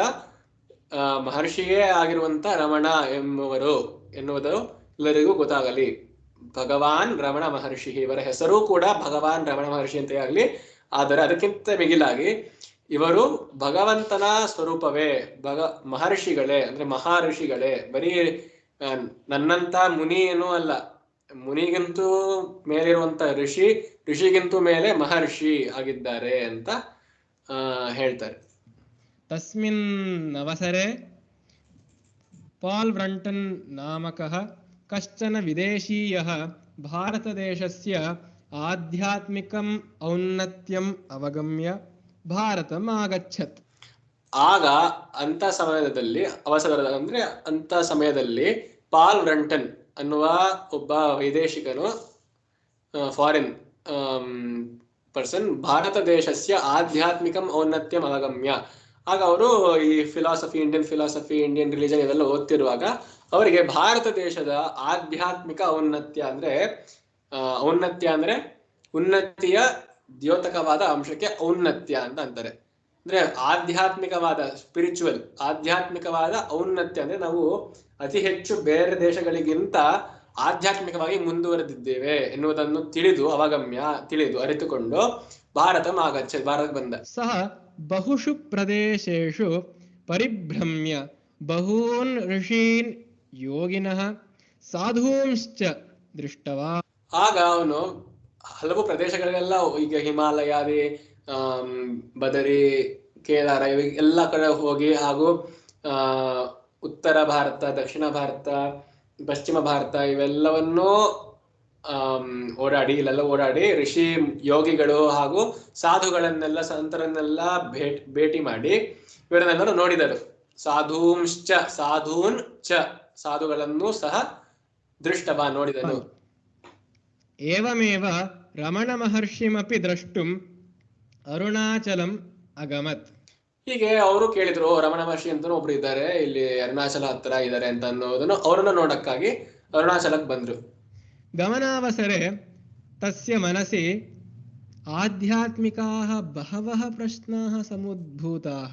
ಮಹರ್ಷಿಯೇ ಆಗಿರುವಂತ ರಮಣ ಎನ್ನುವುದು ಎಲ್ಲರಿಗೂ ಗೊತ್ತಾಗಲಿ. ಭಗವಾನ್ ರಮಣ ಮಹರ್ಷಿ, ಇವರ ಹೆಸರು ಕೂಡ ಭಗವಾನ್ ರಮಣ ಮಹರ್ಷಿ ಅಂತ ಆಗಲಿ. ಆದರೆ ಅದಕ್ಕಿಂತ ಮಿಗಿಲಾಗಿ ಇವರು ಭಗವಂತನ ಸ್ವರೂಪವೇ, ಮಹರ್ಷಿಗಳೇ ಅಂದ್ರೆ ಮಹರ್ಷಿಗಳೇ. ಬರೀ ನನ್ನಂತ ಮುನಿ ಏನೂ ಅಲ್ಲ, ಮುನಿಗಿಂತೂ ಮೇಲಿರುವಂತ ಋಷಿಗಿಂತೂ ಮೇಲೆ ಮಹರ್ಷಿ ಆಗಿದ್ದಾರೆ ಅಂತ ಹೇಳ್ತಾರೆ. ತಸ್ಮಿನ್ ಅವಸರೆ ಪಾಲ್ ಬ್ರಂಟನ್ ನಾಮಕಃ ಕಶ್ಚನ ವಿದೇಶೀಯಃ ಭಾರತದೇಶಸ್ಯ ಆಧ್ಯಾತ್ಮಿಕಂ ಔನ್ನತ್ಯಂ ಅವಗಮ್ಯ ಭಾರತಂ ಆಗಚ್ಚತ್. ಆಗ ಅಂತ ಸಮಯದಲ್ಲಿ ಪಾಲ್ ಬ್ರಂಟನ್ ಅನ್ನುವ ಒಬ್ಬ ವೈದೇಶಿಕನು, ಫಾರಿನ್ ಪರ್ಸನ್, ಭಾರತ ದೇಶಸ್ಯ ಆಧ್ಯಾತ್ಮಿಕಂ ಔನ್ನತ್ಯಂ ಅವಗಮ್ಯ. ಆಗ ಅವರು ಈ ಇಂಡಿಯನ್ ರಿಲಿಜನ್ ಇವೆಲ್ಲ ಓದ್ತಿರುವಾಗ ಅವರಿಗೆ ಭಾರತ ದೇಶದ ಆಧ್ಯಾತ್ಮಿಕ ಔನ್ನತ್ಯ ಅಂದ್ರೆ ಉನ್ನತಿಯ ದ್ಯೋತಕವಾದ ಅಂಶಕ್ಕೆ ಔನ್ನತ್ಯ ಅಂತ ಅಂತಾರೆ. ಅಂದ್ರೆ ಆಧ್ಯಾತ್ಮಿಕವಾದ ಔನ್ನತ್ಯ ಅಂದ್ರೆ ನಾವು ಅತಿ ಹೆಚ್ಚು ಬೇರೆ ದೇಶಗಳಿಗಿಂತ ಆಧ್ಯಾತ್ಮಿಕವಾಗಿ ಮುಂದುವರೆದಿದ್ದೇವೆ ಎನ್ನುವುದನ್ನು ಅರಿತುಕೊಂಡು ಭಾರತಕ್ಕೆ ಬಂದ. ಸಹ ಬಹುಷು ಪ್ರದೇಶೇಷು ಪರಿಭ್ರಮ್ಯ ಬಹೂನ್ ಋಷೀನ್ ಯೋಗಿನಃ ಸಾಧೂಂಶ್ಚ ದೃಷ್ಟವಾ. ಆಗ ಅವನು ಹಲವು ಪ್ರದೇಶಗಳಿಗೆಲ್ಲ, ಈಗ ಹಿಮಾಲಯಾದಿ, ಬದರಿ, ಕೇದಾರ ಎಲ್ಲ ಕಡೆ ಹೋಗಿ, ಹಾಗೂ ಉತ್ತರ ಭಾರತ, ದಕ್ಷಿಣ ಭಾರತ, ಪಶ್ಚಿಮ ಭಾರತ ಇವೆಲ್ಲವನ್ನೂ ಓಡಾಡಿ ಋಷಿ ಯೋಗಿಗಳು ಹಾಗೂ ಸಾಧುಗಳನ್ನೆಲ್ಲ, ಸಂತರನ್ನೆಲ್ಲ ಭೇಟಿ ಮಾಡಿ ಇವರನ್ನೆಲ್ಲರೂ ನೋಡಿದರು. ಸಾಧೂನ್ ಚ ಸಾಧುಗಳನ್ನು ಸಹ ದೃಷ್ಟವ ನೋಡಿದನು. ಏವಮೇವ ರಮಣ ಮಹರ್ಷಿಮಪಿ ದ್ರಷ್ಟುಂ ಅರುಣಾಚಲಂ ಅಗಮತ್. ಹೀಗೆ ಅವರು ಕೇಳಿದ್ರು, ರಮಣ ಮಹರ್ಷಿ ಅಂತ ಒಬ್ರು ಇದ್ದಾರೆ ಇಲ್ಲಿ ಅರುಣಾಚಲ ಹತ್ರ ಇದ್ದಾರೆ ಅಂತ ಅನ್ನೋದನ್ನು ಅವರನ್ನ ನೋಡಕ್ಕಾಗಿ ಅರುಣಾಚಲಕ್ಕೆ ಬಂದ್ರು. ಗಮನಾವಸರೆ ತಸ್ಯ ಮನಸಿ ಆಧ್ಯಾತ್ಮಿಕಾಃ ಬಹವಃ ಪ್ರಶ್ನಾಃ ಸಮುದ್ಭೂತಾಃ.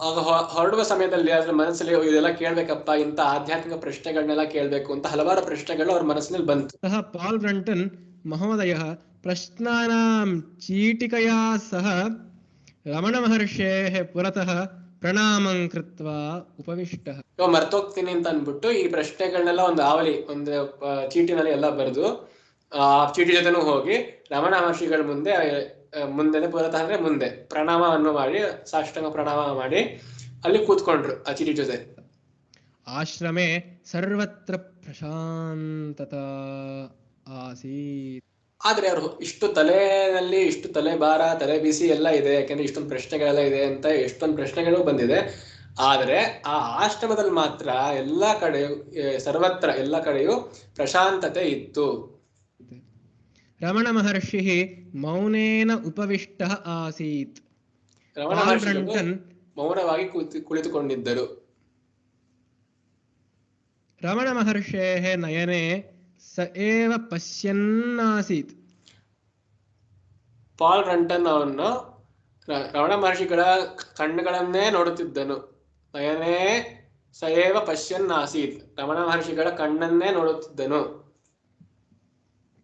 ಆಗ ಹೊರಡುವ ಸಮಯದಲ್ಲಿ ಅದ್ರ ಮನಸ್ಸಲ್ಲಿ ಇದೆಲ್ಲ ಕೇಳ್ಬೇಕಪ್ಪ, ಇಂತ ಆಧ್ಯಾತ್ಮಿಕ ಪ್ರಶ್ನೆಗಳನ್ನೆಲ್ಲ ಕೇಳ್ಬೇಕು ಅಂತ ಹಲವಾರು ಪ್ರಶ್ನೆಗಳು ಅವ್ರ ಮನಸ್ಸಿನಲ್ಲಿ ಬಂತು. ಸಹ ಪಾಲ್ ಬ್ರಂಟನ್ ಮಹೋದಯಃ ಪ್ರಶ್ನಾನಾಂ ಚೀಟಿಕಯಾ ಸಹ ರಮಣ ಮಹರ್ಷೇಃ ಪುರತಃ ಪ್ರಣಾಮಂ ಕೃತ್ವಾ ಉಪವಿಷ್ಟಃ. ಮರ್ತೋಗ್ತೀನಿ ಅಂತ ಅನ್ಬಿಟ್ಟು ಈ ಪ್ರಶ್ನೆಗಳನ್ನೆಲ್ಲ ಒಂದು ಚೀಟಿನಲ್ಲಿ ಎಲ್ಲ ಬರೆದು ಆ ಚೀಟಿ ಜೊತೆನೂ ಹೋಗಿ ರಮಣ ಮಹರ್ಷಿಗಳ ಮುಂದೆ ಪುರತಃ ಅಂದ್ರೆ ಮುಂದೆ ಪ್ರಣಾಮವನ್ನು ಮಾಡಿ, ಸಾಷ್ಟಾಂಗ ಪ್ರಣಾಮ ಮಾಡಿ ಅಲ್ಲಿ ಕೂತ್ಕೊಂಡ್ರು ಆ ಚೀಟಿ ಜೊತೆ. ಆಶ್ರಮೇ ಸರ್ವತ್ರ ಪ್ರಶಾಂತತಾ ಆಸೀತ್. ಆದ್ರೆ ಅವರು ಇಷ್ಟು ತಲೆ ಭಾರ, ತಲೆ ಬಿಸಿ ಎಲ್ಲ ಇದೆ, ಯಾಕಂದ್ರೆ ಇಷ್ಟೊಂದು ಪ್ರಶ್ನೆಗಳೆಲ್ಲ ಇದೆ ಅಂತ ಎಷ್ಟೊಂದು ಪ್ರಶ್ನೆಗಳು ಬಂದಿದೆ. ಆದ್ರೆ ಆ ಆಶ್ರಮದಲ್ಲಿ ಮಾತ್ರ ಸರ್ವತ್ರ ಎಲ್ಲ ಕಡೆಯೂ ಪ್ರಶಾಂತತೆ ಇತ್ತು. ರಮಣ ಮಹರ್ಷಿ ಮೌನೇನ ಉಪವಿಷ್ಟಃ ಆಸೀತ್. ರಮಣ ಮಹರ್ಷಿ ಮೌನವಾಗಿ ಕುಳಿತುಕೊಂಡಿದ್ದರು. ರಮಣ ಮಹರ್ಷೇಃ ನಯನೆ ಸ ಏವ ಪಶ್ಯನ್ನಾಸೀತ್. ಪಾಲ್ ಬ್ರಂಟನ್ ಅವನು ರಮಣ ಮಹರ್ಷಿಗಳ ಕಣ್ಣುಗಳನ್ನೇ ನೋಡುತ್ತಿದ್ದನು. ನಯನೇ ಸ ಏವ ಪಶ್ಯನ್ನಾಸೀತ್, ರಮಣ ಮಹರ್ಷಿಗಳ ಕಣ್ಣನ್ನೇ ನೋಡುತ್ತಿದ್ದನು.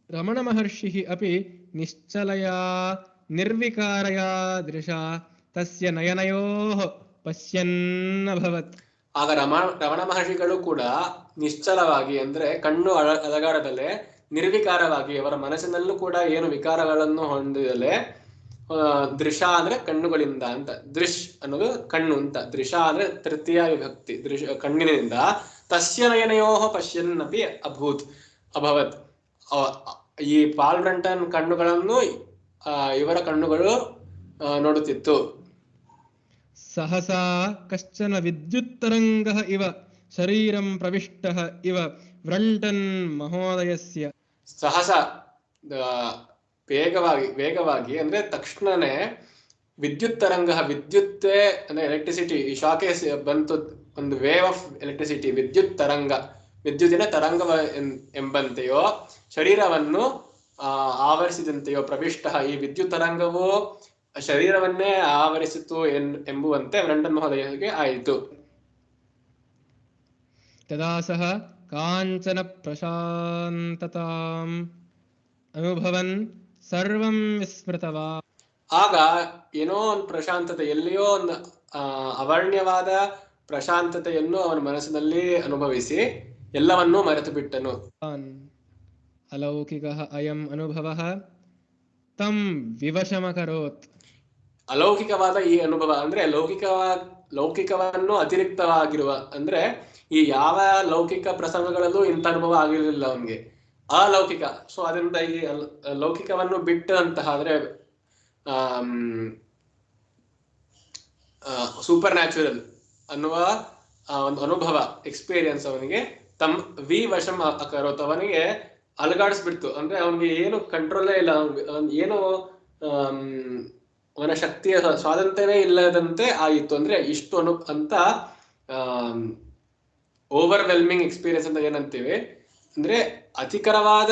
ರಮಣ ಮಹರ್ಷಿ ಅಪಿ ನಿಶ್ಚಲಯಾ ನಿರ್ವಿಕಾರಯಾ ದೃಶಾ ತಸ್ಯ ನಯನಯೋಃ ಪಶ್ಯನ್ನಭವತ್. ಆಗ ರಮಣ ಮಹರ್ಷಿಗಳು ಕೂಡ ನಿಶ್ಚಲವಾಗಿ, ಅಂದ್ರೆ ಕಣ್ಣು ಅಲಗಾಡದಲೆ, ನಿರ್ವಿಕಾರವಾಗಿ, ಅವರ ಮನಸ್ಸಿನಲ್ಲೂ ಕೂಡ ಏನು ವಿಕಾರಗಳನ್ನು ಹೊಂದಿದಲೆ, ದೃಶ ಅಂದ್ರೆ ಕಣ್ಣುಗಳಿಂದ ಅಂತ, ದೃಶ್ ಅನ್ನೋದು ಕಣ್ಣು ಅಂತ, ದೃಶ ಅಂದ್ರೆ ತೃತೀಯ ವಿಭಕ್ತಿ, ಕಣ್ಣಿನಿಂದ, ತಸ್ಯ ನಯನಯೋಃ ಪಶ್ಯನ್ನಪಿ ಅಭವತ್. ಈ ಪಾಲ್ ಬ್ರಂಟನ್ ಕಣ್ಣುಗಳನ್ನು ಇವರ ಕಣ್ಣುಗಳು ನೋಡುತ್ತಿತ್ತು. ಸಹಸಾ ಕಶ್ಚನ ವಿದ್ಯುತ್ತರಂಗಃ ಇವ ಶರೀರಂ ಪ್ರವಿಷ್ಟಃ ಇವ ಬ್ರಂಟನ್ ಮಹೋದಯಸ್ಯ. ಸಹಸ ವೇಗವಾಗಿ ಅಂದ್ರೆ ತಕ್ಷಣನೇ ವಿದ್ಯುತ್ ತರಂಗ, ವಿದ್ಯುತ್ತೇ ಅಂದ್ರೆ ಎಲೆಕ್ಟ್ರಿಸಿಟಿ, ಈ ಶಾಕೆ ಬಂತು, ಒಂದು ವೇವ್ ಆಫ್ ಎಲೆಕ್ಟ್ರಿಸಿಟಿ, ವಿದ್ಯುತ್ ತರಂಗ, ವಿದ್ಯುತ್ತಿನ ತರಂಗ ಎಂಬಂತೆಯೋ ಶರೀರವನ್ನು ಆವರಿಸಿದಂತೆಯೋ, ಪ್ರವಿಷ್ಟ, ಈ ವಿದ್ಯುತ್ ತರಂಗವು ಶರೀರವನ್ನೇ ಆವರಿಸಿತು ಎಂಬುವಂತೆ ವ್ರಂಟನ್ ಮಹೋದಯಗೆ ಆಯಿತು. ತದಾ ಸಹ ಕಾಂಚನ ಪ್ರಶಾಂತತಾಂ ಅನುಭವನ್ ಸರ್ವಂ ವಿಸ್ಮೃತವಾ. ಆಗ ಏನೋ ಒಂದು ಪ್ರಶಾಂತತೆ, ಎಲ್ಲಿಯೋ ಒಂದು ಅವರ್ಣ್ಯವಾದ ಪ್ರಶಾಂತತೆಯನ್ನು ಅವನ ಮನಸ್ಸಿನಲ್ಲಿ ಅನುಭವಿಸಿ ಎಲ್ಲವನ್ನೂ ಮರೆತು ಬಿಟ್ಟನು. ಅಲೌಕಿಕಃ ಅಯಂ ಅನುಭವಃ ತಂ ವಿವಶಮಕರೋತ್. ಅಲೌಕಿಕವಾದ ಈ ಅನುಭವ ಅಂದ್ರೆ ಲೌಕಿಕವನ್ನು ಅತಿರಿಕ್ತವಾಗಿರುವ, ಅಂದ್ರೆ ಈ ಯಾವ ಲೌಕಿಕ ಪ್ರಸಂಗಗಳಲ್ಲೂ ಇಂಥ ಅನುಭವ ಆಗಿರಲಿಲ್ಲ ಅವನಿಗೆ, ಅಲೌಕಿಕ. ಸೊ ಅದರಿಂದ ಈ ಲೌಕಿಕವನ್ನು ಬಿಟ್ಟಂತಹ ಅಂದ್ರೆ ಸೂಪರ್ ನ್ಯಾಚುರಲ್ ಅನ್ನುವ ಒಂದು ಅನುಭವ, ಎಕ್ಸ್ಪೀರಿಯನ್ಸ್ ಅವನಿಗೆ ವಿವಶಂ ಅಕರೋತ್, ಅವನಿಗೆ ಅಲುಗಾಡಿಸ್ಬಿಡ್ತು. ಅಂದ್ರೆ ಅವನಿಗೆ ಏನು ಕಂಟ್ರೋಲೇ ಇಲ್ಲ, ಏನೋ ಅವನ ಶಕ್ತಿಯ ಸ್ವಾತಂತ್ರ್ಯವೇ ಇಲ್ಲದಂತೆ ಆಯಿತು. ಅಂದ್ರೆ ಇಷ್ಟು ಅಂತ ಓವರ್ವೆಲ್ಮಿಂಗ್ ಎಕ್ಸ್ಪೀರಿಯನ್ಸ್ ಅಂತ ಏನಂತೀವಿ, ಅಂದ್ರೆ ಅತಿಕರವಾದ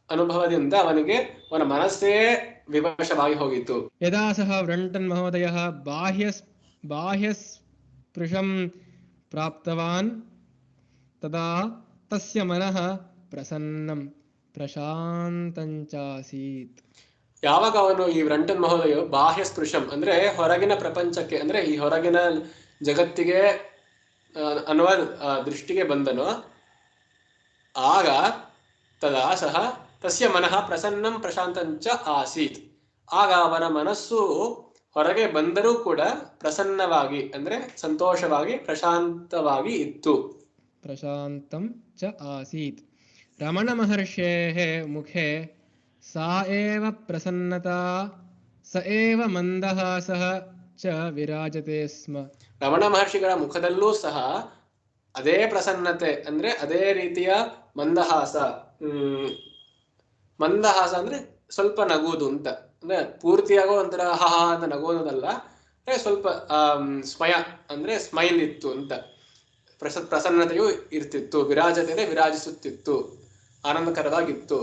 ಅನುಭವದಿಂದ ಅವನ ಮನಸ್ಸೇ ವಿವಶವಾಗಿ ಹೋಗಿತ್ತು. ಯದಾ ಸಹ ವ್ರಂಟನ್ ಮಹೋದಯಃ ಬಾಹ್ಯಸ್ಪೃಶಂ ಪ್ರಾಪ್ತವಾನ್ ತದಾ ತಸ್ಯ ಮನಃ ಪ್ರಸನ್ನಂ ಪ್ರಶಾಂತಂಚಾಸೀತ್. ಯಾವಾಗ ಅವನು ಈ ವ್ರಂಟನ್ ಮಹೋದಯ ಬಾಹ್ಯ ಸ್ಪೃಶಂ ಅಂದ್ರೆ ಹೊರಗಿನ ಪ್ರಪಂಚಕ್ಕೆ, ಅಂದ್ರೆ ಈ ಹೊರಗಿನ ಜಗತ್ತಿಗೆ ಅನ್ನುವ ದೃಷ್ಟಿಗೆ ಬಂದನು, ಆಗ ತದಾ ಸಹ ತಸ್ಯ ಮನಃ ಪ್ರಸನ್ನಂ ಪ್ರಶಾಂತಂಚ ಆಸೀತ್. ಆಗ ಅವನ ಮನಸ್ಸು ಹೊರಗೆ ಬಂದರೂ ಕೂಡ ಪ್ರಸನ್ನವಾಗಿ ಅಂದ್ರೆ ಸಂತೋಷವಾಗಿ ಪ್ರಶಾಂತವಾಗಿ ಇತ್ತು. ಪ್ರಶಾಂತಂ ಚ ಆಸೀತ್. ರಮಣ ಮಹರ್ಷೇಃ ಮುಖೆ ಸಾ ಏವ ಪ್ರಸನ್ನತಾ ಸ ಏವ ಮಂದಹಾಸಃ ಚ ವಿರಾಜತೆ ಸ್ಮ. ರಮಣ ಮಹರ್ಷಿಗಳ ಮುಖದಲ್ಲೂ ಸಹ ಅದೇ ಪ್ರಸನ್ನತೆ ಅಂದ್ರೆ ಅದೇ ರೀತಿಯ ಮಂದಹಾಸ. ಮಂದಹಾಸ ಅಂದ್ರೆ ಸ್ವಲ್ಪ ನಗುವುದು ಅಂತ, ಅಂದ್ರೆ ಪೂರ್ತಿಯಾಗೋ ಒಂಥರ ಹಾ ಅಂತ ನಗೋದಲ್ಲ, ಅಂದ್ರೆ ಸ್ವಲ್ಪ ಸ್ಮಯ ಅಂದ್ರೆ ಸ್ಮೈಲ್ ಇತ್ತು ಅಂತ. ಪ್ರಸನ್ನತೆಯು ಇರ್ತಿತ್ತು, ವಿರಾಜತೆ ಅಂದ್ರೆ ವಿರಾಜಿಸುತ್ತಿತ್ತು, ಆನಂದಕರವಾಗಿತ್ತು.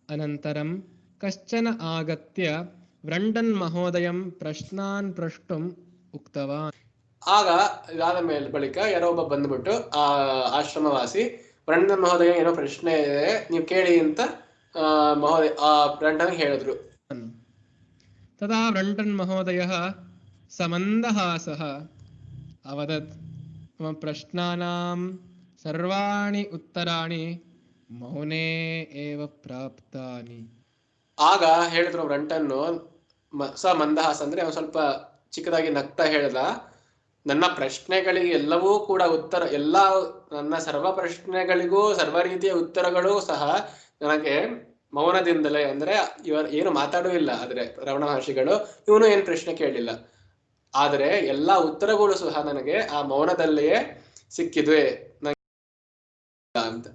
ಅನಂತರಂ ಕಶ್ಚನ ಆಗತ್ಯ ವ್ರಂಟನ್ ಮಹೋದಯಂ ಪ್ರಶ್ನಾನ್ ಪ್ರಷ್ಟುಂ ಉಕ್ತವಾನ್. ಆಗ ಇದಾದ ಮೇಲೆ ಬಳಿಕ ಯಾರೋ ಒಬ್ಬ ಬಂದ್ಬಿಟ್ಟು ಆ ಆಶ್ರಮವಾಸಿ ವ್ರಂಟನ್ ಮಹೋದಯ ಏನೋ ಪ್ರಶ್ನೆ ಇದೆ, ನೀವು ಕೇಳಿ ಅಂತ ಮಹೋದಯ ವ್ರಂಟನ್ ಹೇಳಿದ್ರು. ತದಾ ವ್ರಂಟನ್ ಮಹೋದಯಃ ಸಮಂದಹಾಸಃ ಅವದತ್ ಮಮ ಪ್ರಶ್ನಾನಾಂ ಸರ್ವಾಣಿ ಉತ್ತರಾಣಿ ಮೌನೇ ಏವ ಪ್ರಾಪ್ತಾನಿ. ಆಗ ಹೇಳಿದ್ರು ವ್ರಂಟನ್ನು ಮಂದಹಾಸ ಅಂದ್ರೆ ಅವನು ಸ್ವಲ್ಪ ಚಿಕ್ಕದಾಗಿ ನಗ್ತಾ ಹೇಳ್ದ, ನನ್ನ ಪ್ರಶ್ನೆಗಳಿಗೆ ಎಲ್ಲವೂ ಕೂಡ ಉತ್ತರ, ನನ್ನ ಸರ್ವ ಪ್ರಶ್ನೆಗಳಿಗೂ ಸರ್ವ ರೀತಿಯ ಉತ್ತರಗಳು ಸಹ ನನಗೆ ಮೌನದಿಂದಲೇ, ಅಂದ್ರೆ ಏನು ಮಾತಾಡೂ ಇಲ್ಲ, ಆದ್ರೆ ರಮಣ ಮಹರ್ಷಿಗಳು ಇವನು ಏನ್ ಪ್ರಶ್ನೆ ಕೇಳಲಿಲ್ಲ, ಆದರೆ ಎಲ್ಲಾ ಉತ್ತರಗಳು ಸಹ ನನಗೆ ಆ ಮೌನದಲ್ಲಿಯೇ ಸಿಕ್ಕಿದ್ವೆ ಅಂತ.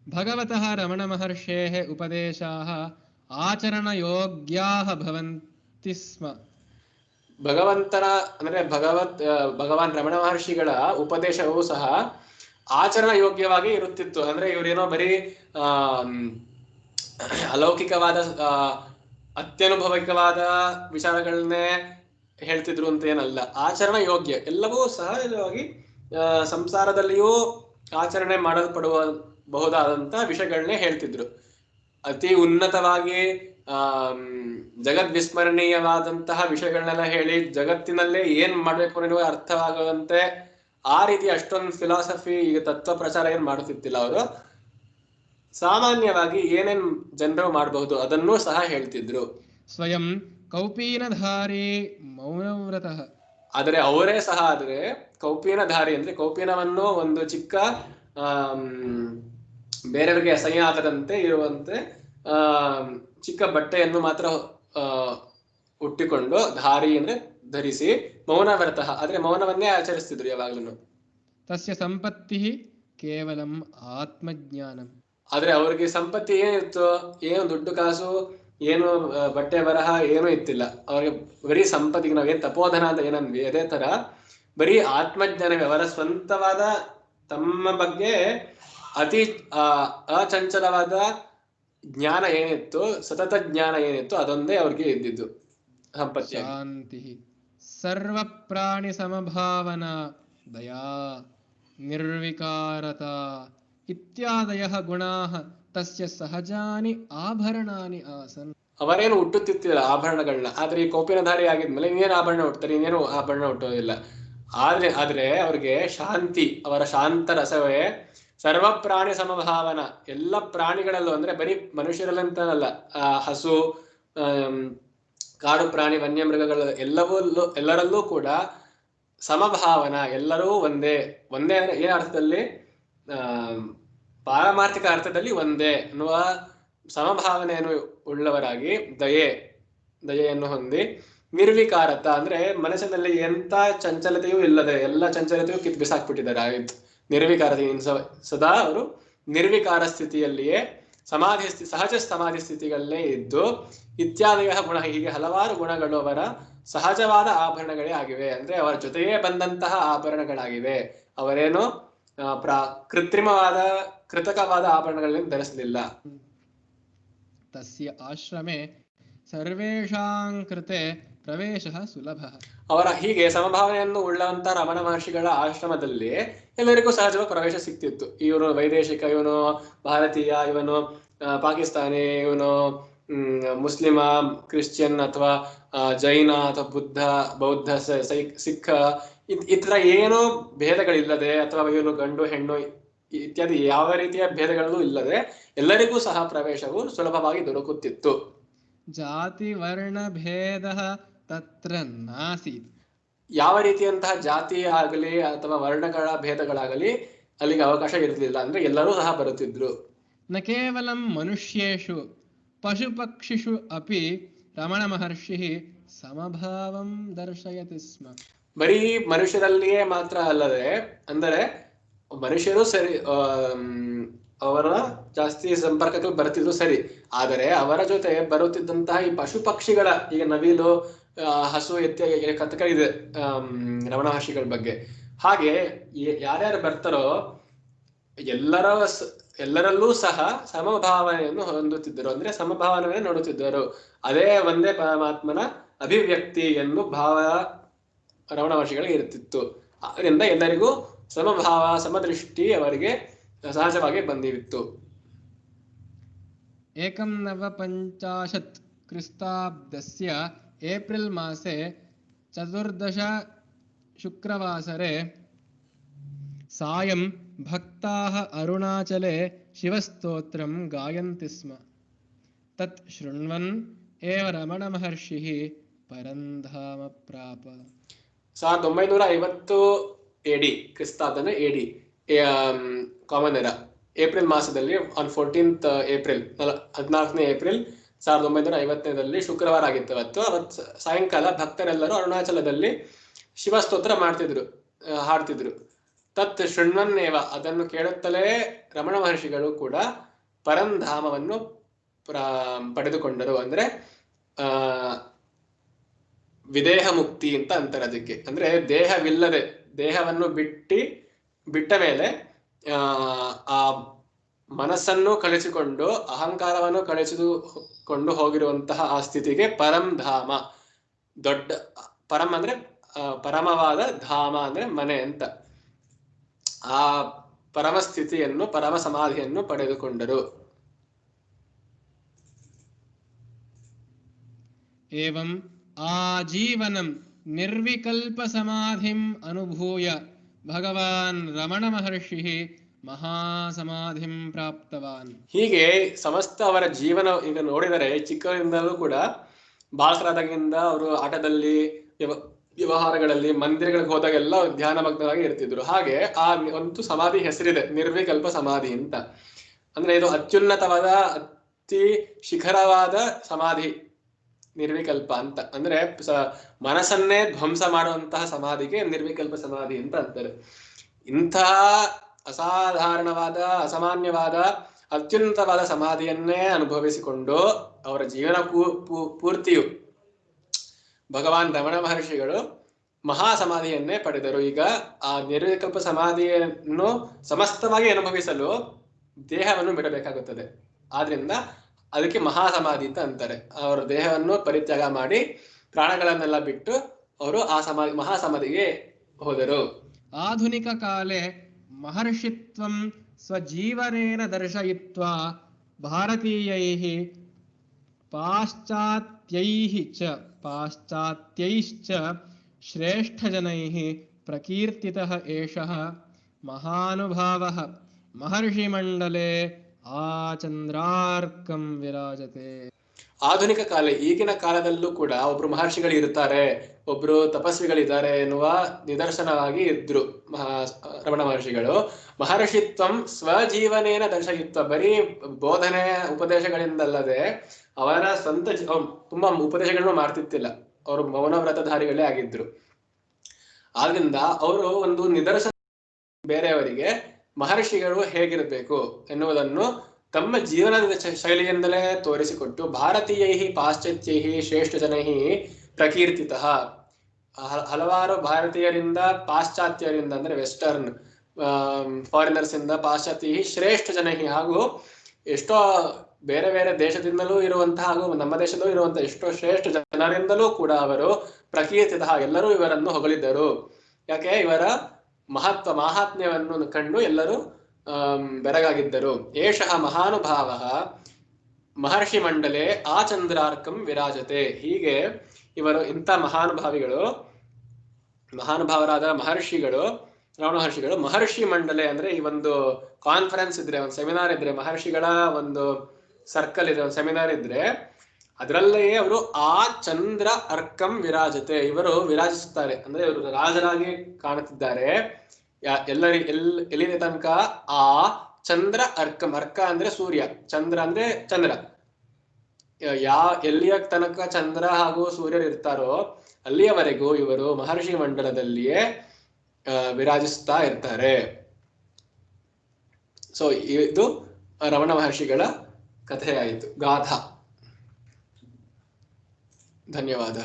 ಭಗವತಃ ರಮಣ ಮಹರ್ಷೇಃ ಉಪದೇಶಾಃ ಆಚರಣಯೋಗ್ಯಾಃ ಭವಂತಿ ಸ್ಮ. ಭಗವಂತನ ಅಂದ್ರೆ ಭಗವಾನ್ ರಮಣ ಮಹರ್ಷಿಗಳ ಉಪದೇಶವೂ ಸಹ ಆಚರಣ ಯೋಗ್ಯವಾಗಿ ಇರುತ್ತಿತ್ತು. ಅಂದ್ರೆ ಇವರೇನೋ ಬರೀ ಅಲೌಕಿಕವಾದ ಅತ್ಯನುಭವಿಕವಾದ ವಿಚಾರಗಳನ್ನೇ ಹೇಳ್ತಿದ್ರು ಅಂತ ಏನಲ್ಲ, ಆಚರಣ ಯೋಗ್ಯ, ಎಲ್ಲವೂ ಸಹಜವಾಗಿ ಸಂಸಾರದಲ್ಲಿಯೂ ಆಚರಣೆ ಮಾಡಲ್ಪಡಬಹುದಾದಂತ ವಿಷಯಗಳನ್ನೇ ಹೇಳ್ತಿದ್ರು. ಅತಿ ಉನ್ನತವಾಗಿ ಜಗದ್ವಿಸ್ಮರಣೀಯವಾದಂತಹ ವಿಷಯಗಳನ್ನೆಲ್ಲ ಹೇಳಿ ಜಗತ್ತಿನಲ್ಲೇ ಏನ್ ಮಾಡ್ಬೇಕು ಅನ್ನೋ ಅರ್ಥವಾಗುವಂತೆ ಆ ರೀತಿ ಅಷ್ಟೊಂದು ಫಿಲಾಸಫಿ ಈಗ ತತ್ವ ಪ್ರಚಾರ ಏನ್ ಮಾಡುತ್ತಿತ್ತಿಲ್ಲ. ಅವರು ಸಾಮಾನ್ಯವಾಗಿ ಏನೇನ್ ಜನರು ಮಾಡಬಹುದು ಅದನ್ನೂ ಸಹ ಹೇಳ್ತಿದ್ರು. ಸ್ವಯಂ ಕೌಪೀನಧಾರಿ ಮೌನವ್ರತಃ, ಆದರೆ ಅವರೇ ಸಹ ಕೌಪೀನಧಾರಿ ಅಂದ್ರೆ ಕೌಪೀನವನ್ನು ಒಂದು ಚಿಕ್ಕ ಬೇರೆಯವರಿಗೆ ಅಸಹ್ಯ ಆಗದಂತೆ ಇರುವಂತೆ ಚಿಕ್ಕ ಬಟ್ಟೆಯನ್ನು ಮಾತ್ರ ಉಟ್ಟಿಕೊಂಡು, ಧಾರಿ ಅಂದ್ರೆ ಧರಿಸಿ, ಮೌನವ್ರತಃ ಆದ್ರೆ ಮೌನವನ್ನೇ ಆಚರಿಸ್ತಿದ್ರು ಯಾವಾಗ್ಲೂ. ತಸ್ಯ ಸಂಪತ್ತಿ ಕೇವಲಂ ಆತ್ಮಜ್ಞಾನಂ, ಆದ್ರೆ ಅವ್ರಿಗೆ ಸಂಪತ್ತಿ ಏನಿತ್ತು, ಏನು ದುಡ್ಡು ಕಾಸು, ಏನು ಬಟ್ಟೆ ಬರಹ ಏನೂ ಇತ್ತಿಲ್ಲ. ಅವ್ರಿಗೆ ಬರೀ ಸಂಪತ್ತಿಗೆ ನಾವೇನ್ ತಪೋಧನ ಅಂತ ಏನಂದ್ವಿ ಅದೇ ತರ ಬರೀ ಆತ್ಮಜ್ಞಾನವೇ. ಅವರ ಸ್ವಂತವಾದ ತಮ್ಮ ಬಗ್ಗೆ ಅತಿ ಅಚಂಚಲವಾದ ಜ್ಞಾನ ಏನಿತ್ತು, ಸತತ ಜ್ಞಾನ ಏನಿತ್ತು, ಅದೊಂದೇ ಅವ್ರಿಗೆ ಇದ್ದಿದ್ದು ಸಂಪತ್ತಿಯಾಗಿ. ಶಾಂತಿ ಸರ್ವ ಪ್ರಾಣಿ ಸಮಭಾವನಾ ದಯಾ ನಿರ್ವಿಕಾರತಾ ಇತ್ಯಾದಯಃ ಗುಣಾಃ ತಸ್ಯ ಸಹಜಾನಿ ಆಭರಣಾನಿ ಆಸನ್. ಅವರೇನು ಹುಟ್ಟುತ್ತಿತ್ತಿಲ್ಲ ಆಭರಣಗಳನ್ನ, ಆದ್ರೆ ಈ ಕೌಪಿನಧಾರಿ ಆಗಿದ್ಮೇಲೆ ಇನ್ನೇನು ಆಭರಣ ಹುಟ್ಟುತ್ತಾರೆ, ಇನ್ನೇನು ಆಭರಣ ಹುಟ್ಟೋದಿಲ್ಲ. ಆದ್ರೆ ಅವ್ರಿಗೆ ಶಾಂತಿ, ಅವರ ಶಾಂತ ರಸವೇ ಸರ್ವ ಪ್ರಾಣಿ ಸಮಭಾವನ, ಎಲ್ಲ ಪ್ರಾಣಿಗಳಲ್ಲೂ, ಅಂದ್ರೆ ಬರೀ ಮನುಷ್ಯರಲ್ಲಂತಲ್ಲ, ಹಸು, ಕಾಡು ಪ್ರಾಣಿ, ವನ್ಯಮೃಗಗಳು ಎಲ್ಲರಲ್ಲೂ ಕೂಡ ಸಮಭಾವನ, ಎಲ್ಲರೂ ಒಂದೇ. ಒಂದೇ ಅಂದ್ರೆ ಏನ್ ಅರ್ಥದಲ್ಲಿ? ಪಾರಮಾರ್ಥಿಕ ಅರ್ಥದಲ್ಲಿ ಒಂದೇ ಅನ್ನುವ ಸಮಭಾವನೆಯನ್ನು ಉಳ್ಳವರಾಗಿ ದಯೆಯನ್ನು ಹೊಂದಿ, ನಿರ್ವಿಕಾರತ ಅಂದ್ರೆ ಮನಸ್ಸಿನಲ್ಲಿ ಎಂತ ಚಂಚಲತೆಯೂ ಇಲ್ಲದೆ, ಎಲ್ಲ ಚಂಚಲತೆಯೂ ಕಿತ್ ಬಿಸಾಕ್ಬಿಟ್ಟಿದ್ದಾರೆ. ನಿರ್ವಿಕಾರತೆ, ಸದಾ ಅವರು ನಿರ್ವಿಕಾರ ಸ್ಥಿತಿಯಲ್ಲಿಯೇ ಸಹಜ ಸಮಾಧಿ ಸ್ಥಿತಿಗಳಲ್ಲೇ ಇದ್ದು, ಇತ್ಯಾದಿಯ ಗುಣ, ಹೀಗೆ ಹಲವಾರು ಗುಣಗಳು ಅವರ ಸಹಜವಾದ ಆಭರಣಗಳೇ ಆಗಿವೆ. ಅಂದ್ರೆ ಅವರ ಜೊತೆಯೇ ಬಂದಂತಹ ಆಭರಣಗಳಾಗಿವೆ. ಅವರೇನು ಕೃತಕವಾದ ಆಭರಣಗಳನ್ನು ಧರಿಸಲಿಲ್ಲ. ತಸ್ಯ ಆಶ್ರಮೆ ಸರ್ವೇಷಾಂ ಕೃತೆ ಪ್ರವೇಶಃ ಸುಲಭಃ. ಅವರ ಹೀಗೆ ಸಮಭಾವನೆಯನ್ನು ಉಳ್ಳಂತ ರಮಣ ಮಹರ್ಷಿಗಳ ಆಶ್ರಮದಲ್ಲಿ ಎಲ್ಲರಿಗೂ ಸಹಜವಾಗಿ ಪ್ರವೇಶ ಸಿಕ್ತಿತ್ತು. ಇವನು ವೈದೇಶಿಕ, ಇವನು ಭಾರತೀಯ, ಇವನು ಪಾಕಿಸ್ತಾನಿ, ಇವನು ಮುಸ್ಲಿಮ, ಕ್ರಿಶ್ಚಿಯನ್ ಅಥವಾ ಜೈನ ಅಥವಾ ಬೌದ್ಧ, ಸಿಖ್, ಇತರ ಏನೋ ಭೇದಗಳಿಲ್ಲದೆ, ಅಥವಾ ಇವನು ಗಂಡು ಹೆಣ್ಣು ಇತ್ಯಾದಿ ಯಾವ ರೀತಿಯ ಭೇದಗಳೂ ಇಲ್ಲದೆ ಎಲ್ಲರಿಗೂ ಸಹ ಪ್ರವೇಶವು ಸುಲಭವಾಗಿ ದೊರಕುತ್ತಿತ್ತು. ಜಾತಿ ವರ್ಣ ಭೇದ ತತ್ರ ನಾಸೀತ್. ಯಾವ ರೀತಿಯಂತಹ ಜಾತಿ ಆಗಲಿ ಅಥವಾ ವರ್ಣಗಳ ಭೇದಗಳಾಗಲಿ ಅಲ್ಲಿಗೆ ಅವಕಾಶ ಇರಲಿಲ್ಲ. ಅಂದ್ರೆ ಎಲ್ಲರೂ ಸಹ ಬರುತ್ತಿದ್ರು. ನ ಕೇವಲಂ ಮನುಷ್ಯೇಷು ಪಶು ಪಕ್ಷಿಷು ಅಪಿ ರಮಣ ಮಹರ್ಷಿ ಸಮಭಾವಂ ದರ್ಶಯತಿ ಸ್ಮ. ಬರೀ ಮನುಷ್ಯರಲ್ಲಿಯೇ ಮಾತ್ರ ಅಲ್ಲದೆ, ಅಂದರೆ ಮನುಷ್ಯರು ಸರಿ ಅವರ ಜಾಸ್ತಿ ಸಂಪರ್ಕಕ್ಕೆ ಬರ್ತಿದ್ರು ಸರಿ, ಆದರೆ ಅವರ ಜೊತೆ ಬರುತ್ತಿದ್ದಂತಹ ಈ ಪಶು ಪಕ್ಷಿಗಳ, ಈಗ ನವಿಲು, ಹಸು ಇತ್ಯಾದಿ ಕಥಕ ಇದೆ ರಮಣ ಮಹರ್ಷಿಗಳ ಬಗ್ಗೆ. ಹಾಗೆ ಯಾರ್ಯಾರು ಬರ್ತಾರೋ ಎಲ್ಲರಲ್ಲೂ ಸಹ ಸಮಭಾವನೆಯನ್ನು ಹೊಂದುತ್ತಿದ್ದರು. ಅಂದ್ರೆ ಸಮಭಾವನೆಯನ್ನು ನೋಡುತ್ತಿದ್ದರು. ಅದೇ ಒಂದೇ ಪರಮಾತ್ಮನ ಅಭಿವ್ಯಕ್ತಿ ಎಂದು ಭಾವ ರಮಣ ಮಹರ್ಷಿಗಳಿಗೆ ಇರುತ್ತಿತ್ತು. ಅದರಿಂದ ಎಲ್ಲರಿಗೂ ಸಮಭಾವ, ಸಮದೃಷ್ಟಿ ಅವರಿಗೆ ಸಹಜವಾಗಿ ಬಂದಿತ್ತು. ಏಕಂ ನವಪಂಚಾಶತ್ ಕ್ರಿಸ್ತಾಬ್ದಸ್ಯ ಏಪ್ರಿಲ್ ಮಾಸೆ ಚತುರ್ದಶ ಶುಕ್ರವಾಸರೆ ಸಾಯಂ ಭಕ್ತಾಃ ಅರುಣಾಚಲೆ ಶಿವಸ್ತೋತ್ರಂ ಗಾಯಂತಿ ಸ್ಮ. ತತ್ ಶೃಣ್ವನ್ ಏವ ರಮಣ ಮಹರ್ಷಿಃ ಪರಂಧಾಮ ಪ್ರಾಪ. 1950 AD, ಕ್ರಿಸ್ತಾಬ್ದ AD, ಕಾಮನ್ ಎರಾ, ಏಪ್ರಿಲ್ ಮಾಸದಲ್ಲಿ ಆನ್ 14th ಏಪ್ರಿಲ್, 14ನೇ ಏಪ್ರಿಲ್ 1950ರಲ್ಲಿ ಶುಕ್ರವಾರ ಆಗಿತ್ತು. ಅವತ್ತು ಸಾಯಂಕಾಲ ಭಕ್ತರೆಲ್ಲರೂ ಅರುಣಾಚಲದಲ್ಲಿ ಶಿವಸ್ತೋತ್ರ ಮಾಡ್ತಿದ್ರು, ಹಾಡ್ತಿದ್ರು. ತತ್ ಶೃಣ್ವನ್ನೇವ, ಅದನ್ನು ಕೇಳುತ್ತಲೇ ರಮಣ ಮಹರ್ಷಿಗಳು ಕೂಡ ಪರಂಧಾಮವನ್ನು ಪಡೆದುಕೊಂಡರು. ಅಂದ್ರೆ ವಿದೇಹ ಮುಕ್ತಿ ಅಂತ ಅಂತಾರೆ ಅದಕ್ಕೆ. ಅಂದ್ರೆ ದೇಹವಿಲ್ಲದೆ, ದೇಹವನ್ನು ಬಿಟ್ಟ ಮೇಲೆ ಆ ಮನಸ್ಸನ್ನು ಕಳಿಸಿಕೊಂಡು, ಅಹಂಕಾರವನ್ನು ಕಳಿಸಿಕೊಂಡು ಹೋಗಿರುವಂತಹ ಆ ಸ್ಥಿತಿಗೆ ಪರಂಧಾಮ, ದೊಡ್ಡ ಪರಂ ಅಂದ್ರೆ ಪರಮವಾದ, ಧಾಮ ಅಂದ್ರೆ ಮನೆ ಅಂತ. ಆ ಪರಮ ಸ್ಥಿತಿಯನ್ನು, ಪರಮ ಸಮಾಧಿಯನ್ನು ಪಡೆದುಕೊಂಡರು. ಏವಂ ಆಜೀವನಂ ನಿರ್ವಿಕಲ್ಪ ಸಮಾಧಿಂ ಅನುಭೂಯ ಭಗವಾನ್ ರಮಣ ಮಹರ್ಷಿ ಮಹಾಸಮಾಧಿಂ ಪ್ರಾಪ್ತವಾನ್. ಹೀಗೆ ಸಮಸ್ತ ಅವರ ಜೀವನ ಈಗ ನೋಡಿದರೆ, ಚಿಕ್ಕವರಿಂದಲೂ ಕೂಡ ಬಾಲಕರಾದಾಗಿಂದ ಅವರು ಆಟದಲ್ಲಿ, ವ್ಯವಹಾರಗಳಲ್ಲಿ, ಮಂದಿರಗಳಿಗೆ ಹೋದಾಗೆಲ್ಲ ಧ್ಯಾನ ಮಗ್ನರಾಗಿ ಇರ್ತಿದ್ರು. ಹಾಗೆ ಆ ಒಂದು ಸಮಾಧಿ ಹೆಸರಿದೆ, ನಿರ್ವಿಕಲ್ಪ ಸಮಾಧಿ ಅಂತ. ಅಂದ್ರೆ ಇದು ಅತ್ಯುನ್ನತವಾದ, ಅತಿ ಶಿಖರವಾದ ಸಮಾಧಿ, ನಿರ್ವಿಕಲ್ಪ ಅಂತ. ಅಂದ್ರೆ ಮನಸ್ಸನ್ನೇ ಧ್ವಂಸ ಮಾಡುವಂತಹ ಸಮಾಧಿಗೆ ನಿರ್ವಿಕಲ್ಪ ಸಮಾಧಿ ಅಂತ ಅಂತಾರೆ. ಇಂತಹ ಅಸಾಧಾರಣವಾದ, ಅಸಾಮಾನ್ಯವಾದ, ಅತ್ಯುನ್ನತವಾದ ಸಮಾಧಿಯನ್ನೇ ಅನುಭವಿಸಿಕೊಂಡು ಅವರ ಜೀವನ ಪೂರ್ತಿಯು ಭಗವಾನ್ ರಮಣ ಮಹರ್ಷಿಗಳು ಮಹಾ ಸಮಾಧಿಯನ್ನೇ ಪಡೆದರು. ಈಗ ಆ ನಿರ್ವಿಕಲ್ಪ ಸಮಾಧಿಯನ್ನು ಸಮಸ್ತವಾಗಿ ಅನುಭವಿಸಲು ದೇಹವನ್ನು ಬಿಡಬೇಕಾಗುತ್ತದೆ. ಆದ್ರಿಂದ ಅದಕ್ಕೆ ಮಹಾಸಮಾಧಿ ಅಂತ ಅಂತಾರೆ. ಅವರ ದೇಹವನ್ನು ಪರಿತ್ಯಾಗ ಮಾಡಿ ಪ್ರಾಣಗಳನ್ನೆಲ್ಲ ಬಿಟ್ಟು ಅವರು ಆ ಮಹಾಸಮಾಧಿಗೆ ಹೋದರು. ಆಧುನಿಕ ಕಾಲೇ ಮಹರ್ಷಿತ್ವಂ ಸ್ವಜೀವನೇನ ದರ್ಶಯಿತ್ವಾ ಭಾರತೀಯೈಃ ಪಾಶ್ಚಾತ್ಯೈಶ್ಚ ಶ್ರೇಷ್ಠಜನೈಃ ಪ್ರಕೀರ್ತಿತಃ ಏಷಃ ಮಹಾನುಭಾವಃ ಮಹರ್ಷಿಮಂಡಲೇ ಆಚಂದ್ರಾರ್ಕಂ ವಿರಾಜತೆ. ಆಧುನಿಕ ಕಾಲ, ಈಗಿನ ಕಾಲದಲ್ಲೂ ಕೂಡ ಒಬ್ರು ಮಹರ್ಷಿಗಳು ಇರ್ತಾರೆ, ಒಬ್ರು ತಪಸ್ವಿಗಳಿದ್ದಾರೆ ಎನ್ನುವ ನಿದರ್ಶನವಾಗಿ ಇದ್ರು ರಮಣ ಮಹರ್ಷಿಗಳು. ಮಹರ್ಷಿತ್ವಂ ಸ್ವಜೀವನೇನ ದರ್ಶಯಿತ್ವ, ಬರೀ ಬೋಧನೆ ಉಪದೇಶಗಳಿಂದಲ್ಲದೆ ಅವರ ಸ್ವಂತ ತುಂಬಾ ಉಪದೇಶಗಳನ್ನು ಮಾಡ್ತಿತ್ತಿಲ್ಲ. ಅವರು ಮೌನವ್ರತಧಾರಿಗಳೇ ಆಗಿದ್ರು. ಆದ್ರಿಂದ ಅವರು ಒಂದು ನಿದರ್ಶನ ಬೇರೆಯವರಿಗೆ ಮಹರ್ಷಿಗಳು ಹೇಗಿರಬೇಕು ಎನ್ನುವುದನ್ನು ತಮ್ಮ ಜೀವನದ ಶೈಲಿಯಿಂದಲೇ ತೋರಿಸಿಕೊಟ್ಟು ಭಾರತೀಯೈ ಪಾಶ್ಚಾತ್ಯೈ ಶ್ರೇಷ್ಠ ಜನೈ ಪ್ರಕೀರ್ತಿತಃ, ಹಲವಾರು ಭಾರತೀಯರಿಂದ ಪಾಶ್ಚಾತ್ಯರಿಂದ ಅಂದ್ರೆ ವೆಸ್ಟರ್ನ್ ಫಾರಿನರ್ಸ್ ಇಂದ ಪಾಶ್ಚಾತ್ಯ ಶ್ರೇಷ್ಠ ಜನೈ, ಹಾಗೂ ಎಷ್ಟೋ ಬೇರೆ ಬೇರೆ ದೇಶದಿಂದಲೂ ಇರುವಂತಹ ಹಾಗೂ ನಮ್ಮ ದೇಶದಲ್ಲೂ ಇರುವಂತಹ ಎಷ್ಟೋ ಶ್ರೇಷ್ಠ ಜನರಿಂದಲೂ ಕೂಡ ಅವರು ಪ್ರಕೀರ್ತಿತಃ, ಎಲ್ಲರೂ ಇವರನ್ನು ಹೊಗಳಿದ್ದರು. ಯಾಕೆ? ಇವರ ಮಾಹಾತ್ಮ್ಯವನ್ನು ಕಂಡು ಎಲ್ಲರೂ ಬೆರಗಾಗಿದ್ದರು. ಏಷಃ ಮಹಾನುಭಾವಃ ಮಹರ್ಷಿ ಮಂಡಲೆ ಆಚಂದ್ರಾರ್ಕಂ ವಿರಾಜತೆ. ಹೀಗೆ ಇವರು ಇಂಥ ಮಹಾನುಭಾವರಾದ ಮಹರ್ಷಿಗಳು, ರಮಣ ಮಹರ್ಷಿಗಳು ಮಹರ್ಷಿ ಮಂಡಲೆ ಅಂದ್ರೆ ಈ ಒಂದು ಕಾನ್ಫರೆನ್ಸ್ ಇದ್ರೆ, ಒಂದು ಸೆಮಿನಾರ್ ಇದ್ರೆ, ಮಹರ್ಷಿಗಳ ಒಂದು ಸರ್ಕಲ್ ಇದೆ, ಒಂದು ಸೆಮಿನಾರ್ ಇದ್ರೆ ಅದರಲ್ಲಿಯೇ ಅವರು ಆ ಚಂದ್ರ ಅರ್ಕಂ ವಿರಾಜತೆ, ಇವರು ವಿರಾಜಿಸುತ್ತಾರೆ. ಅಂದ್ರೆ ಇವರು ರಾಜರಾಗಿ ಕಾಣುತ್ತಿದ್ದಾರೆ. ಎಲ್ಲಿನ ತನಕ? ಆ ಚಂದ್ರ ಅರ್ಕಂ, ಅರ್ಕ ಅಂದ್ರೆ ಸೂರ್ಯ, ಚಂದ್ರ ಅಂದ್ರೆ ಚಂದ್ರ. ಎಲ್ಲಿಯ ತನಕ ಚಂದ್ರ ಹಾಗೂ ಸೂರ್ಯರು ಇರ್ತಾರೋ ಅಲ್ಲಿಯವರೆಗೂ ಇವರು ಮಹರ್ಷಿ ಮಂಡಲದಲ್ಲಿಯೇ ವಿರಾಜಿಸ್ತಾ ಇರ್ತಾರೆ. ಸೊ ಇದು ರಮಣ ಮಹರ್ಷಿಗಳ ಕಥೆಯಾಯಿತು, ಗಾಥಾ. ಧನ್ಯವಾದ.